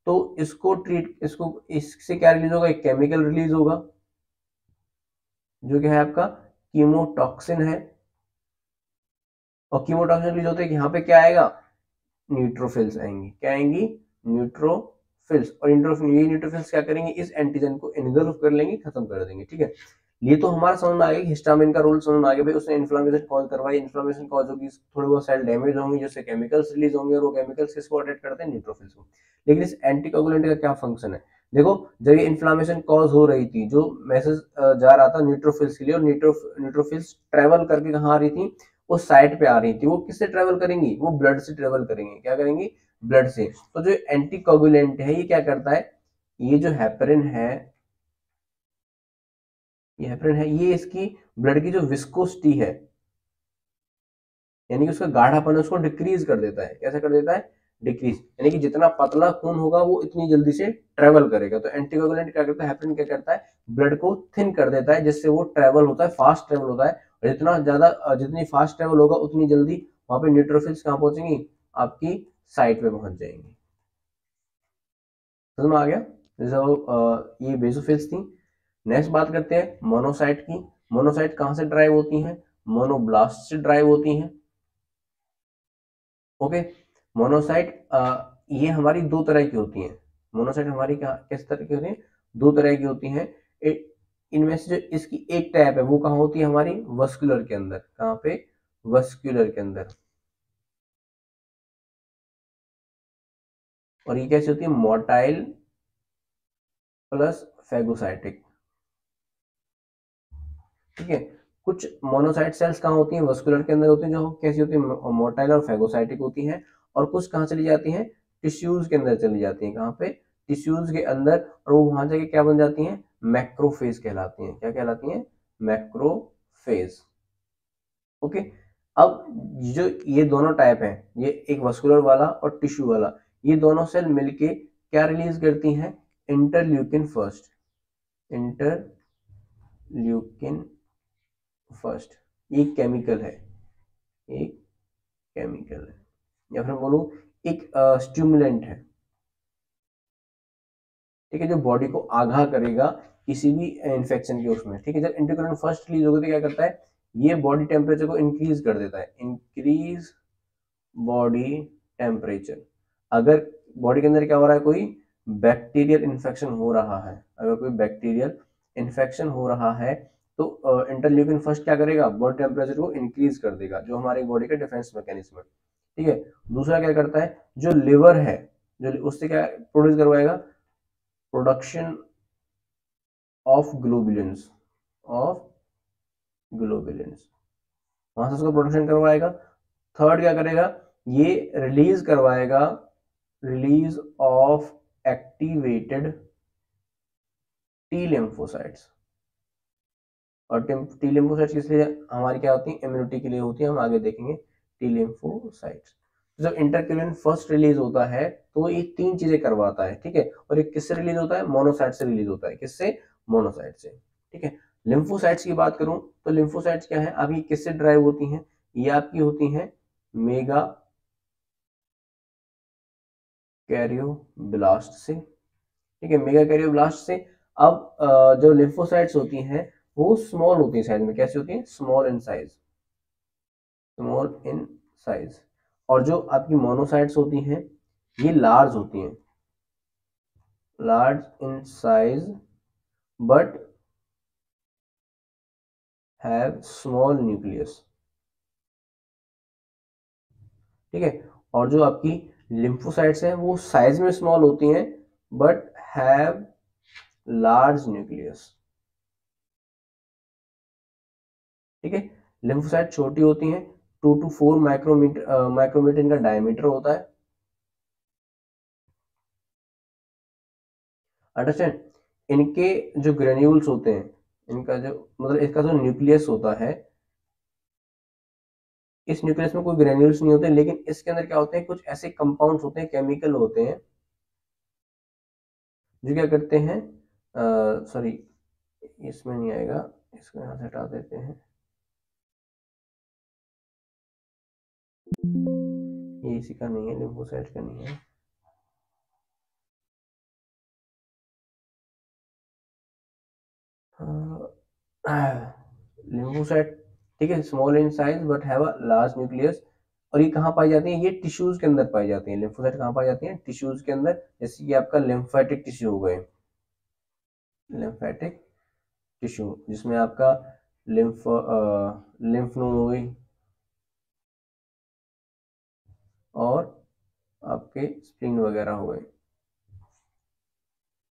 तो इसको ट्रीट, इसको इससे क्या रिलीज होगा, एक केमिकल रिलीज होगा जो क्या है आपका कीमोटॉक्सिन है, और कीमोटॉक्सिन रिलीज होते हैं कि यहाँ पे क्या आएगा, न्यूट्रोफिल्स आएंगी, क्या आएंगी, न्यूट्रोफिल्स, और ये न्यूट्रोफिल्स क्या करेंगे, इस एंटीजन को इनगल्फ कर लेंगे, खत्म कर देंगे, ठीक है। ये तो हमारा समझ में आ गया, हिस्टामिन का रोल समझ में आ गया भाई, उसने इन्फ्लेमेशन कॉज करवाई, इन्फ्लेमेशन कॉज होगी, थोड़े बहुत सेल डैमेज होंगे जिससे केमिकल्स रिलीज होंगे, और वो केमिकल्स किसको अटैक करते हैं, न्यूट्रोफिल्स को। लेकिन इस एंटीकोगुलेंट का क्या फंक्शन है, देखो जब ये इन्फ्लेमेशन कॉज हो रही थी, जो मैसेज जा रहा था न्यूट्रोफिल्स के लिए, और न्यूट्रोफिल्स ट्रेवल करके कहाँ आ रही थी, उस साइट पे आ रही थी, वो किससे ट्रेवल करेंगी, वो ब्लड से ट्रेवल करेंगी, क्या करेंगी, ब्लड से। तो जो एंटीकोगुलेंट है ये क्या करता है, ये जो हेपरिन है, ये हेपरिन है, ये इसकी ब्लड की जो विस्कोसिटी है, यानी कि उसका गाढ़ापन है, उसको डिक्रीज कर देता है, कैसे कर देता है, डिक्रीज, यानी कि जितना पतला खून होगा वो इतनी जल्दी से ट्रेवल करेगा। तो एंटीकोगुलेंट क्या करता है, हेपरिन क्या करता है, ब्लड को थिन कर देता है, जिससे वो ट्रेवल होता है, फास्ट ट्रेवल होता है, और जितना ज्यादा जितनी फास्ट ट्रेवल होगा उतनी जल्दी वहां पे न्यूट्रोफिल्स कहाँ पहुंचेंगी, आपकी साइट पे पहुंच जाएंगी। समझ में आ गया, जैसे ये बेसोफिल्स थी। नेक्स्ट बात करते हैं मोनोसाइट की। मोनोसाइट कहाँ से ड्राइव होती हैं, मोनोब्लास्ट से ड्राइव होती हैं, ओके। मोनोसाइट ये हमारी दो तरह की होती हैं, मोनोसाइट हमारी क्या किस तरह की होती है, दो तरह की होती हैं। इनमें से जो इसकी एक टाइप है वो कहाँ होती है, हमारी वस्कुलर के अंदर, कहाँ पे, वस्कुलर के अंदर, और ये कैसी होती है, मोटाइल प्लस फैगोसाइटिक, ठीक है। कुछ मोनोसाइट सेल्स कहाँ होती हैं, वस्कुलर के अंदर होती हैं, जो कैसी होती है, मोटाइल और फैगोसाइटिक होती हैं। और कुछ कहाँ चली जाती हैं, टिश्यूज के अंदर चली जाती हैं, कहाँ पे, टिश्यूज के अंदर, और वो वहां जाके क्या बन जाती हैं, मैक्रोफेज कहलाती हैं, क्या कहलाती हैं, मैक्रोफेज, ओके। अब जो ये दोनों टाइप हैं, ये एक वस्कुलर वाला और टिश्यू वाला, ये दोनों सेल मिलके क्या रिलीज करती हैं, इंटरल्यूकिन फर्स्ट, इंटरल्यूकिन फर्स्ट, ये केमिकल है, एक केमिकल है, या फिर बोलूं एक स्टिमुलेंट है, ठीक है, जो बॉडी को आगाह करेगा किसी भी इन्फेक्शन के उसमें, ठीक है। जब इंटरकरेंट फर्स्ट रिलीज होगी तो क्या करता है, ये बॉडी टेम्परेचर को इंक्रीज कर देता है, इंक्रीज बॉडी टेम्परेचर। अगर बॉडी के अंदर क्या हो रहा है, कोई बैक्टीरियल इन्फेक्शन हो रहा है, अगर कोई बैक्टीरियल इन्फेक्शन हो रहा है तो इंटरल्यूकिन फर्स्ट क्या करेगा, बॉडी टेम्परेचर को इंक्रीज कर देगा, जो हमारी बॉडी का डिफेंस मैकेनिज्म है, ठीक है। दूसरा क्या करता है, जो लिवर है, जो उससे क्या प्रोड्यूस करवाएगा, production of globulins, of globulins, वहां से उसका प्रोडक्शन करवाएगा। थर्ड क्या करेगा, ये रिलीज करवाएगा, release of activated T lymphocytes, और टी लिम्फोसाइट्स किस लिए हमारी क्या होती है, इम्यूनिटी के लिए होती है, हम आगे देखेंगे टी लिम्फोसाइट्स। जब इंटरक्यूलिन फर्स्ट रिलीज होता है तो ये तीन चीजें करवाता है, ठीक है, और ये किससे रिलीज होता है, मोनोसाइट से रिलीज होता है, किससे, मोनोसाइट से, ठीक है। लिम्फोसाइट्स की बात करूं तो लिम्फोसाइट्स क्या है, अभी किससे ड्राइव होती हैं, ये आपकी होती हैं मेगा कैरियोब्लास्ट से, ठीक है, मेगा कैरियोब्लास्ट से। अब जो लिम्फोसाइट्स होती हैं वो स्मॉल होती है साइज में, कैसी होती है, small in size, small in size. और जो आपकी मोनोसाइट्स होती हैं ये लार्ज होती हैं, large in size, but have small nucleus, ठीक है। और जो आपकी लिम्फोसाइट्स हैं वो साइज में स्मॉल होती हैं बट हैव लार्ज न्यूक्लियस, ठीक है। लिम्फोसाइट छोटी होती हैं, 2 to 4 माइक्रोमीटर इनका डायमीटर होता है, अंडरस्टैंड। इनके जो ग्रेन्यूल्स होते हैं, इनका जो मतलब इसका जो न्यूक्लियस होता है, इस न्यूक्लियस में कोई ग्रेन्यूल्स नहीं होते, लेकिन इसके अंदर क्या होते हैं, कुछ ऐसे कंपाउंड्स होते हैं, केमिकल होते हैं जो क्या करते हैं, सॉरी इसमें नहीं आएगा, इसको यहाँ से हटा देते हैं, ये इसी का नहीं है, लिम्फोसाइट का नहीं है। लिम्फोसाइट, ठीक है, small in size but have a large nucleus. और ये कहाँ पाई जाती है, ये टिश्यूज के अंदर पाई जाती है। लिम्फोसाइट कहाँ पाई जाती है, टिश्यूज के अंदर, जैसे कि आपका लिम्फेटिक टिश्यू हो गए, लिम्फेटिक टिश्यू जिसमें आपका लिम्फ नोड हो गई और आपके स्प्लीन वगैरह हो गए,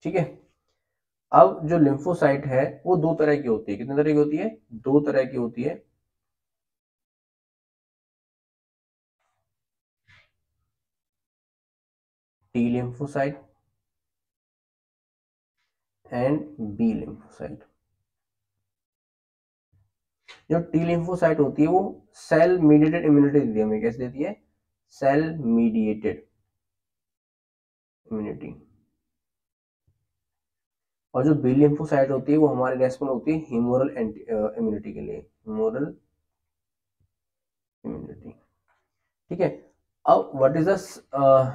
ठीक है। अब जो लिम्फोसाइट है वो दो तरह की होती है, कितने तरह की होती है, दो तरह की होती है। T lymphocyte and B lymphocyte. जो टी लिम्फोसाइट होती है वो सेल मीडिएटेड इम्यूनिटी देती है हमें, कैसे देती है, सेल मीडिएटेड इम्यूनिटी। और जो बी लिम्फोसाइट होती है वो हमारी रेस्पॉन्स होती है ह्यूमोरल इम्यूनिटी के लिए, ह्यूमोरल इम्यूनिटी, ठीक है। अब व्हाट इज द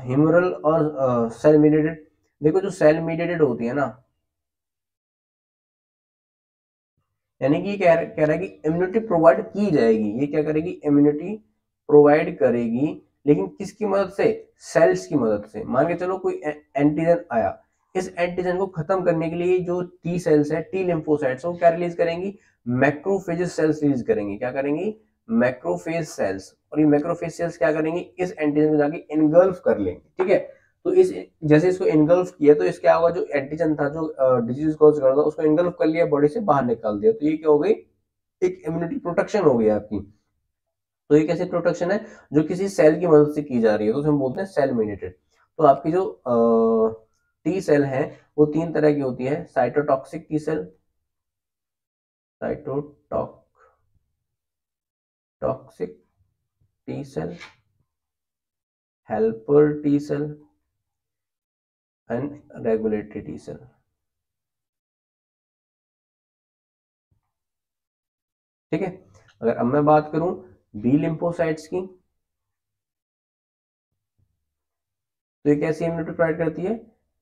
ह्यूमोरल और सेल मीडिएटेड, देखो जो सेल मीडिएटेड होती है ना, यानी कि ये कह रहा है कि इम्यूनिटी प्रोवाइड की जाएगी, ये क्या करेगी, इम्यूनिटी प्रोवाइड करेगी, लेकिन किसकी मदद से, सेल्स की मदद से। मान के चलो कोई एंटीजन आया, इस एंटीजन को खत्म करने के लिए जो टी सेल्स है, टी लिम्फोसाइट्स, वो क्या रिलीज करेंगी, मैक्रोफेजेस सेल्स रिलीज करेंगी, क्या करेंगी, मैक्रोफेज सेल्स। और ये मैक्रोफेज सेल्स क्या करेंगी, इस एंटीजन को जाके इनगल्फ कर लेंगे, ठीक है। तो इस जैसे इसको इनगल्फ किया तो इसके क्या जो एंटीजन था जो डिजीज कॉज कर रहा था उसको इनगल्फ कर लिया, बॉडी से बाहर निकाल दिया, तो ये क्या हो गई, एक इम्यूनिटी प्रोटेक्शन हो गई आपकी। तो ये कैसी प्रोटेक्शन है, जो किसी सेल की मदद से की जा रही है, तो हम बोलते हैं सेल मीडिएटेड। तो आपकी जो टी सेल है वो तीन तरह की होती है, cytotoxic T cell, cytotoxic T cell, helper T cell and regulatory T cell, ठीक है। अगर अब मैं बात करूं बी लिम्फोसाइट्स की, तो ये कैसी इम्यूनिटी प्रोवाइड करती है,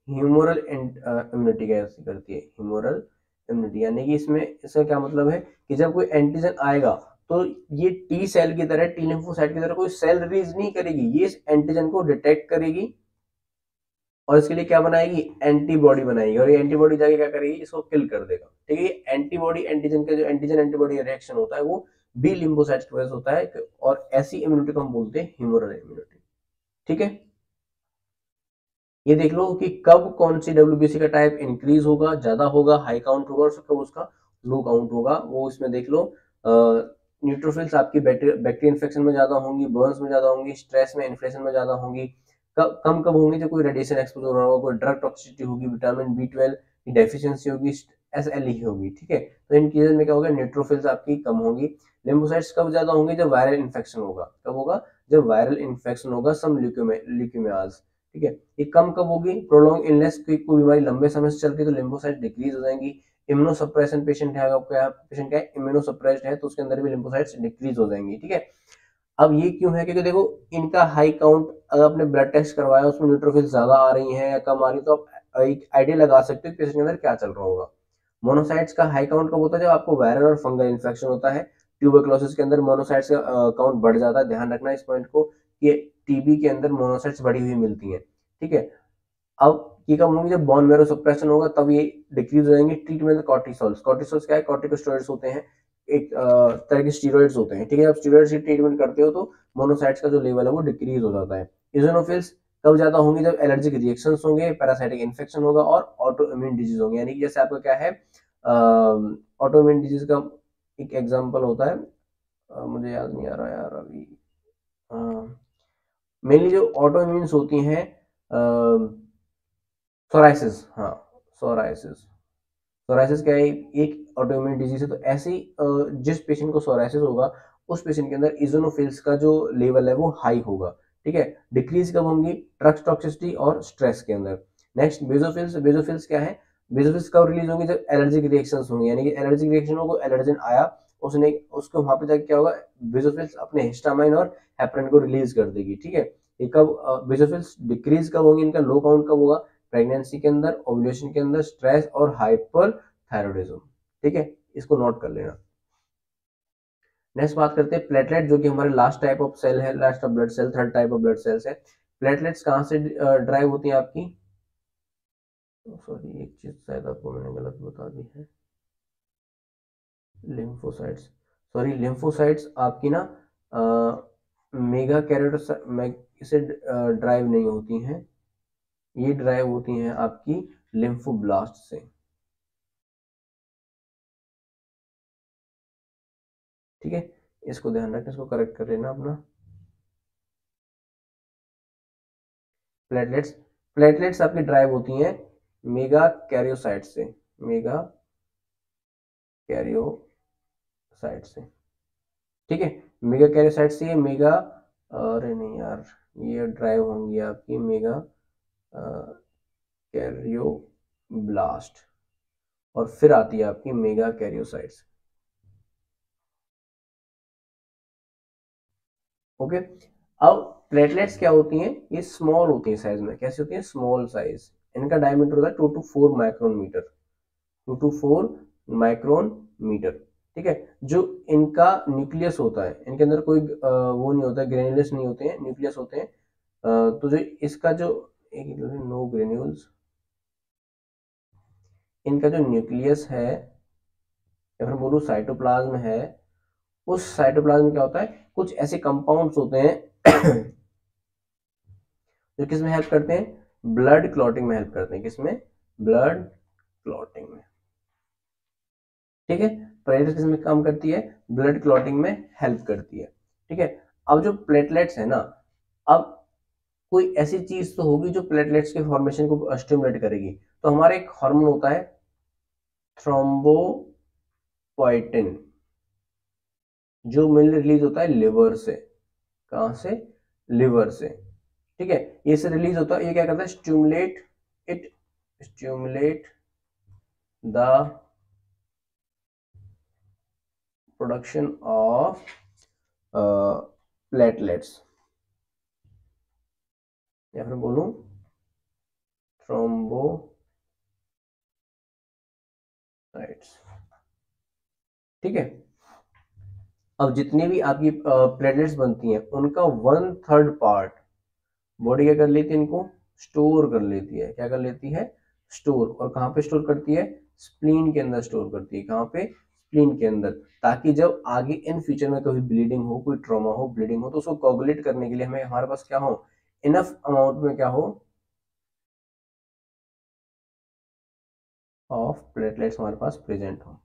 ह्यूमोरल इम्यूनिटी कैसी करती है, ह्यूमोरल इम्यूनिटी। यानी कि इसमें इसका क्या मतलब है कि जब कोई एंटीजन आएगा तो ये टी सेल की तरह, टी लिम्फोसाइट की तरह कोई सेल रिलीज नहीं करेगी, ये इस एंटीजन को डिटेक्ट करेगी और इसके लिए क्या बनाएगी, एंटीबॉडी बनाएगी, और ये एंटीबॉडी जाके क्या करेगी, इसको किल कर देगा, ठीक है। एंटीबॉडी एंटीजन का जो एंटीजन एंटीबॉडी रिएक्शन होता है वो बी लिम्फोसाइट्स की वजह से होता है, और ऐसी इम्यूनिटी को हम बोलते हैं ह्यूमोरल इम्यूनिटी, ठीक है। ये देख लो कि कब कौन सी डब्ल्यूबीसी का टाइप इंक्रीज होगा, ज्यादा होगा, हाई काउंट होगा, और कब उसका लो काउंट होगा, वो इसमें देख लो। न्यूट्रोफिल्स आपकी बैक्टीरिया इन्फेक्शन में ज्यादा होंगी, बर्न्स में ज्यादा होंगी, स्ट्रेस में, इन्फ्लेशन में ज्यादा होंगी। कम कब होंगी, जब कोई रेडिएशन एक्सपोजर हो रहा होगा, कोई ड्रग टॉक्सिसिटी होगी, विटामिन B12 की डेफिशिएंसी होगी, SLE होगी, ठीक है। तो इन केसेस में क्या होगा, न्यूट्रोफिल्स आपकी कम होंगी। लिम्फोसाइट्स कब ज्यादा होंगी, जब वायरल इन्फेक्शन होगा, कब होगा, जब वायरल इन्फेक्शन होगा, सम ल्यूकेमियाज, ठीक है। ये कम कब होगी, प्रोलॉन्ग इलनेस, कोई बीमारी लंबे समय से चल रही है तो लिम्फोसाइट डिक्रीज हो जाएंगी। इम्यूनोसप्रेशन पेशेंट है, आपका पेशेंट क्या है, इम्यूनोसप्रेस्ड है, तो उसके अंदर भी लिम्फोसाइट्स डिक्रीज हो जाएंगी, ठीक है। अब ये क्यों है, क्योंकि देखो इनका हाई काउंट, अगर आपने ब्लड टेस्ट करवाया उसमें न्यूट्रोफिल्स ज्यादा आ रही हैं या कम आ रही है, तो आप एक आइडिया लगा सकते हो कि पेशेंट के अंदर क्या चल रहा होगा। मोनोसाइट्स का हाई काउंट कब होता है, जब आपको वायरल और फंगल इन्फेक्शन होता है। ट्यूबरक्लोसिस के अंदर मोनोसाइट्स का काउंट बढ़ जाता है, ध्यान रखना इस पॉइंट को, कि टीबी के अंदर मोनोसाइट्स बढ़ी हुई मिलती है, ठीक है। अब ये कब होंगे, जब बोन मैरो सप्रेशन होगा, तब ये डिक्रीज हो जाएंगे। ट्रीटमेंट कॉर्टिसोल्स, कॉर्टिसोल्स क्या है, कॉर्टिकोस्टेरॉइड्स होते हैं, एक तरह के स्टीरॉइड्स होते हैं, ठीक है। जब स्टीरॉइड्स की ट्रीटमेंट करते हो तो मोनोसाइट्स का जो लेवल है वो डिक्रीज हो जाता है। इजोनोफिल्स कब ज्यादा होंगे? जब एलर्जिक रिएक्शंस होंगे, पैरासाइटिक इन्फेक्शन होगा और ऑटो इम्यून डिजीज होंगे। यानी कि जैसे आपका क्या है, ऑटो इम्यून डिजीज का एक एग्जांपल होता है, मुझे याद नहीं आ रहा यार अभी, मेनली जो ऑटो इम्यून्स होती हैं, सोराइसिस, हाँ सोराइसिस, सोराइसिस क्या है, एक ऑटोइम्यून डिजीज है। तो ऐसे ही जिस पेशेंट को सोराइसिस होगा उस पेशेंट के अंदर इजोनोफिल्स का जो लेवल है वो हाई होगा, ठीक है। डिक्रीज कब होंगी? ड्रग्स टॉक्सिसिटी और स्ट्रेस के अंदर। नेक्स्ट बेजोफिल्स, बेजोफिल्स क्या है? बेजोफिल्स कब रिलीज होंगे? जब एलर्जिक रिएक्शंस होंगे, यानी कि एलर्जिक रिएक्शन हो, एलर्जन आया, उसने उसको वहां पे जाके क्या होगा, बेजोफिल्स अपने हिस्टामाइन और हेपरिन को रिलीज कर देगी, ठीक है। ये कब बेजोफिल्स डिक्रीज कब होंगे? इनका लो काउंट कब होगा? प्रेगनेंसी के अंदर, ओव्यूलेशन के अंदर, स्ट्रेस और हाइपर थायरॉइडिज्म, ठीक है। इसको नोट कर लेना। नेक्स्ट बात करते हैं प्लेटलेट, जो कि हमारे लास्ट टाइप ऑफ सेल है, last of blood cell, third type of blood cells है। प्लेटलेट्स कहाँ से ड्राइव होती हैं आपकी? सॉरी, एक चीज शायद आपको मैंने गलत बता दी है, लिम्फोसाइट्स। सॉरी, लिम्फोसाइट्स आपकी ना मेगा कैरियोसाइट से ड्राइव नहीं होती हैं, ये ड्राइव होती हैं आपकी लिम्फोब्लास्ट से, ठीक है। इसको ध्यान रखें, इसको करेक्ट कर लेना अपना। प्लेटलेट्स, प्लेटलेट्स आपकी ड्राइव होती हैं मेगा कैरियोसाइट से, मेगा कैरियोसाइट से, ठीक है। मेगा कैरियोसाइट से, ये मेगा, अरे नहीं यार, ये ड्राइव होंगी आपकी मेगा कैरियोब्लास्ट, और फिर आती है आपकी मेगा कैरियोसाइट्स, ओके। अब प्लेटलेट्स क्या होती हैं? ये स्मॉल होती है साइज में। कैसी होती है? Small size. इनका डायमीटर होता है 2 to 4 micron metre, 2 to 4 micron metre, ठीक है। जो इनका न्यूक्लियस होता है, इनके अंदर कोई वो नहीं होता है, ग्रेन्यूल्स नहीं होते हैं, न्यूक्लियस होते हैं। तो जो इसका जो एक, नो ग्रेन्यूल्स, इनका जो न्यूक्लियस है या फिर बोलूँ साइटोप्लाज्म है, उस साइटोप्लाज्म में क्या होता है, कुछ ऐसे कंपाउंड्स होते हैं जो किस में हेल्प करते हैं? ब्लड क्लॉटिंग में हेल्प करते हैं। किसमें? ब्लड क्लॉटिंग में, ठीक है। प्लेटलेट्स किस में काम करती है? ब्लड क्लॉटिंग में हेल्प करती है, ठीक है। अब जो प्लेटलेट्स है ना, अब कोई ऐसी चीज तो होगी जो प्लेटलेट्स के फॉर्मेशन को स्टिमुलेट करेगी। तो हमारा एक हार्मोन होता है थ्रोम्बोपोएटिन, जो मेनली रिलीज होता है लिवर से। कहां से? लिवर से, ठीक है। ये से रिलीज होता है, ये क्या करता है? Stimulate, it stimulate the production of platelets, या फिर बोलूं थ्रोम्बोसाइट्स, ठीक है। अब जितनी भी आपकी प्लेटलेट्स बनती हैं उनका 1/3 पार्ट बॉडी क्या कर लेती है? इनको स्टोर कर लेती है। क्या कर लेती है? स्टोर। और कहाँ पे स्टोर करती है? स्प्लीन के अंदर स्टोर करती है। कहाँ पे? स्प्लीन के अंदर। ताकि जब आगे इन फ्यूचर में कभी ब्लीडिंग हो, कोई ट्रॉमा हो, ब्लीडिंग हो, तो उसको कोगुलेट करने के लिए हमें, हमारे पास क्या हो, इनफ अमाउंट में क्या हो, ऑफ प्लेटलेट्स हमारे पास प्रेजेंट हो,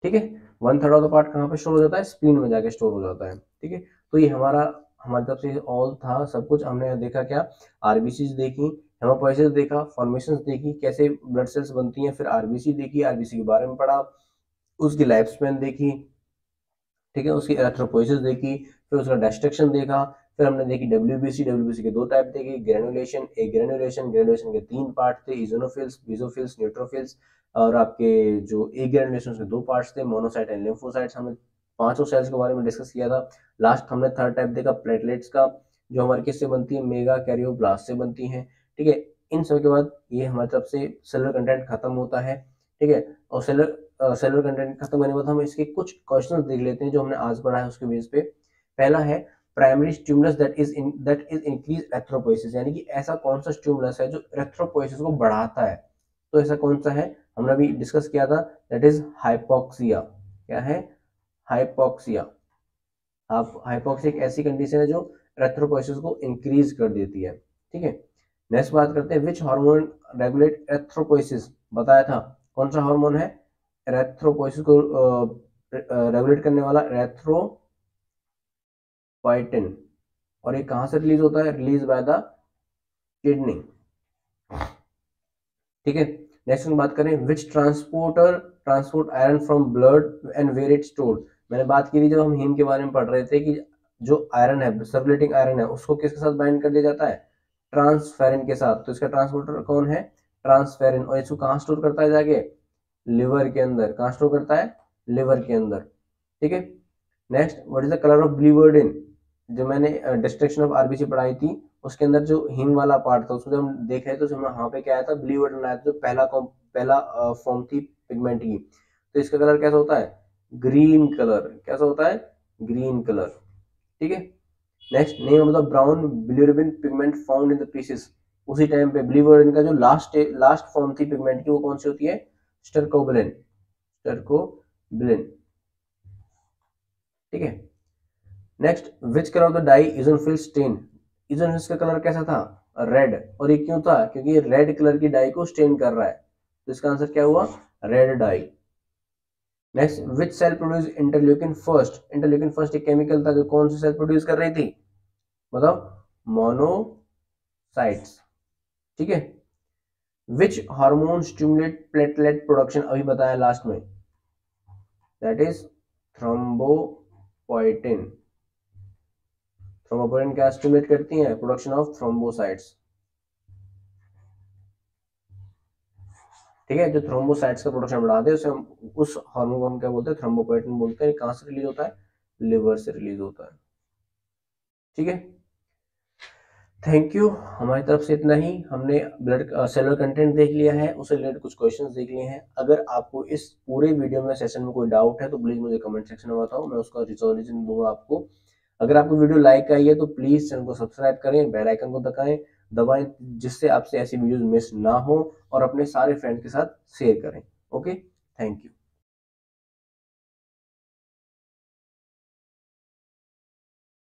ठीक है। 1/3 ऑफ द पार्ट कहाँ पे स्टोर हो जाता है? स्प्लीन में जाके स्टोर हो जाता है, ठीक है। तो ये हमारी तरफ से ऑल था, सब कुछ हमने देखा। क्या? आरबीसी देखी, हेमोपोइसिस देखा, फॉर्मेशंस देखी, कैसे ब्लड सेल्स बनती हैं, फिर आरबीसी देखी, आरबीसी के बारे में पढ़ा, उसकी लाइफ स्पेन देखी, ठीक है, उसकी एरिथ्रोपोइसिस देखी, फिर उसका डिस्ट्रक्शन देखा, फिर हमने देखी डब्ल्यूबीसी, डब्ल्यूबीसी के 2 टाइप देखी, ग्रेनुलेशन, ए ग्रेनुलेशन, ग्रेनुलेशन के 3 पार्ट थे, इजोनोफिल्स, बेसोफिल्स, न्यूट्रोफिल्स, और आपके जो ए ग्रेनुलेशन के 2 पार्ट्स थे, मोनोसाइट एंड लिम्फोसाइट्स। हमने 5 सेल्स के बारे में डिस्कस किया था। लास्ट हमने थर्ड टाइप देखा प्लेटलेट्स का, जो हमारे किससे बनती है? मेगा कैरियोब्लास्ट से बनती है, ठीक है। इन सब के बाद ये हमारी तरफ से सेलुलर कंटेंट खत्म होता है, ठीक है। और सेलुलर कंटेंट खत्म होने के बाद हम इसके कुछ क्वेश्चंस देख लेते हैं जो हमने आज पढ़ा है उसके बेस पे। पहला है primary stimulus that is increase erythropoiesis, यानी कि ऐसा कौन सा स्टिमुलस है जो एरिथ्रोपोइसिस को बढ़ाता है, तो ऐसा कौन सा है, हमने अभी डिस्कस किया था, दैट इज हाइपोक्सिया। क्या है? हाइपोक्सिया। आप हाइपोक्सिया एक ऐसी कंडीशन है जो एरिथ्रोपोइसिस को इंक्रीज कर देती है। ठीक है, नेक्स्ट बात करते हैं, विच हार्मोन रेगुलेट एरिथ्रोपोइसिस, बताया था कौन सा हार्मोन है एरिथ्रोपोइसिस को रेगुलेट करने वाला, एरिथ्रोपोइटिन, और ये कहां से रिलीज होता है, रिलीज बाय द किडनी। ठीक है, नेक्स्ट हम बात करें, which transport iron from blood and where it stored, मैंने बात की थी जब हम हीम के बारे में पढ़ रहे थे कि जो आयरन है, सर्कुलेटिंग आयरन है, उसको किसके साथ बाइंड कर दिया जाता है, ट्रांसफेरिन के साथ, तो इसका ट्रांसपोर्टर कौन है, ट्रांसफेरिन, और इसको कहाँ स्टोर करता है जाके, लिवर के अंदर, कहाँ स्टोर करता है, लिवर के अंदर। ठीक है, next, what is the colour of biliverdin, जो मैंने डिस्ट्रक्शन ऑफ आरबीसी पढ़ाई थी उसके अंदर जो हीम वाला पार्ट था उसको जब हम देख रहे थे तो वहां पे क्या आया था, बिलीवर्डिन आया था, जो पहला फॉर्म थी पिगमेंट की, तो इसका कलर कैसा होता है, ग्रीन कलर, कैसा होता है, ग्रीन कलर। ठीक है, next, name of the brown bilirubin pigment found in the pieces, उसी टाइम पे बिलीवर्डिन का जो लास्ट फॉर्म थी पिगमेंट की वो कौन सी होती है, स्टरकोबिलिन, स्टरकोबिलिन। ठीक है, next, which colour of the dye eosinophil stain, eosinophil का कलर कैसा था, रेड, और ये क्यों था, क्योंकि रेड कलर की डाई को स्टेन कर रहा है, तो इसका आंसर क्या हुआ, red dye. Next, which cell produce interleukin first, interleukin first एक केमिकल था जो कौन सी सेल प्रोड्यूस कर रही थी, बताओ, मोनोसाइट्स। ठीक है, which hormone stimulate platelet production, अभी बताया लास्ट में, दैट इज थ्रोम्बोपोइटिन, थ्रोम्बोपोइटिन क्या स्टिमुलेट करती है, प्रोडक्शन ऑफ थ्रोम्बोसाइट्स। ठीक है, जो थ्रोम्बोसाइट्स का प्रोडक्शन बढ़ाते हैं उसे हम, उस हार्मोन को हम क्या बोलते हैं, थ्रोम्बोपोइटिन बोलते हैं। कहां से रिलीज होता है, लिवर से रिलीज होता है। ठीक है, थैंक यू, हमारी तरफ से इतना ही, हमने ब्लड सेलुलर कंटेंट देख लिया है, उससे रिलेटेड कुछ क्वेश्चंस देख लिए हैं। अगर आपको इस पूरे वीडियो में सेशन में कोई डाउट है तो प्लीज मुझे कमेंट सेक्शन में बताओ, मैं उसका रिजोल्यूशन दूंगा आपको। अगर आपको वीडियो लाइक आई है तो प्लीज चैनल को सब्सक्राइब करें, बेल आइकन को दबाएं, जिससे आपसे ऐसी वीडियोस मिस ना हो, और अपने सारे फ्रेंड्स के साथ शेयर करें। Okay, thank you.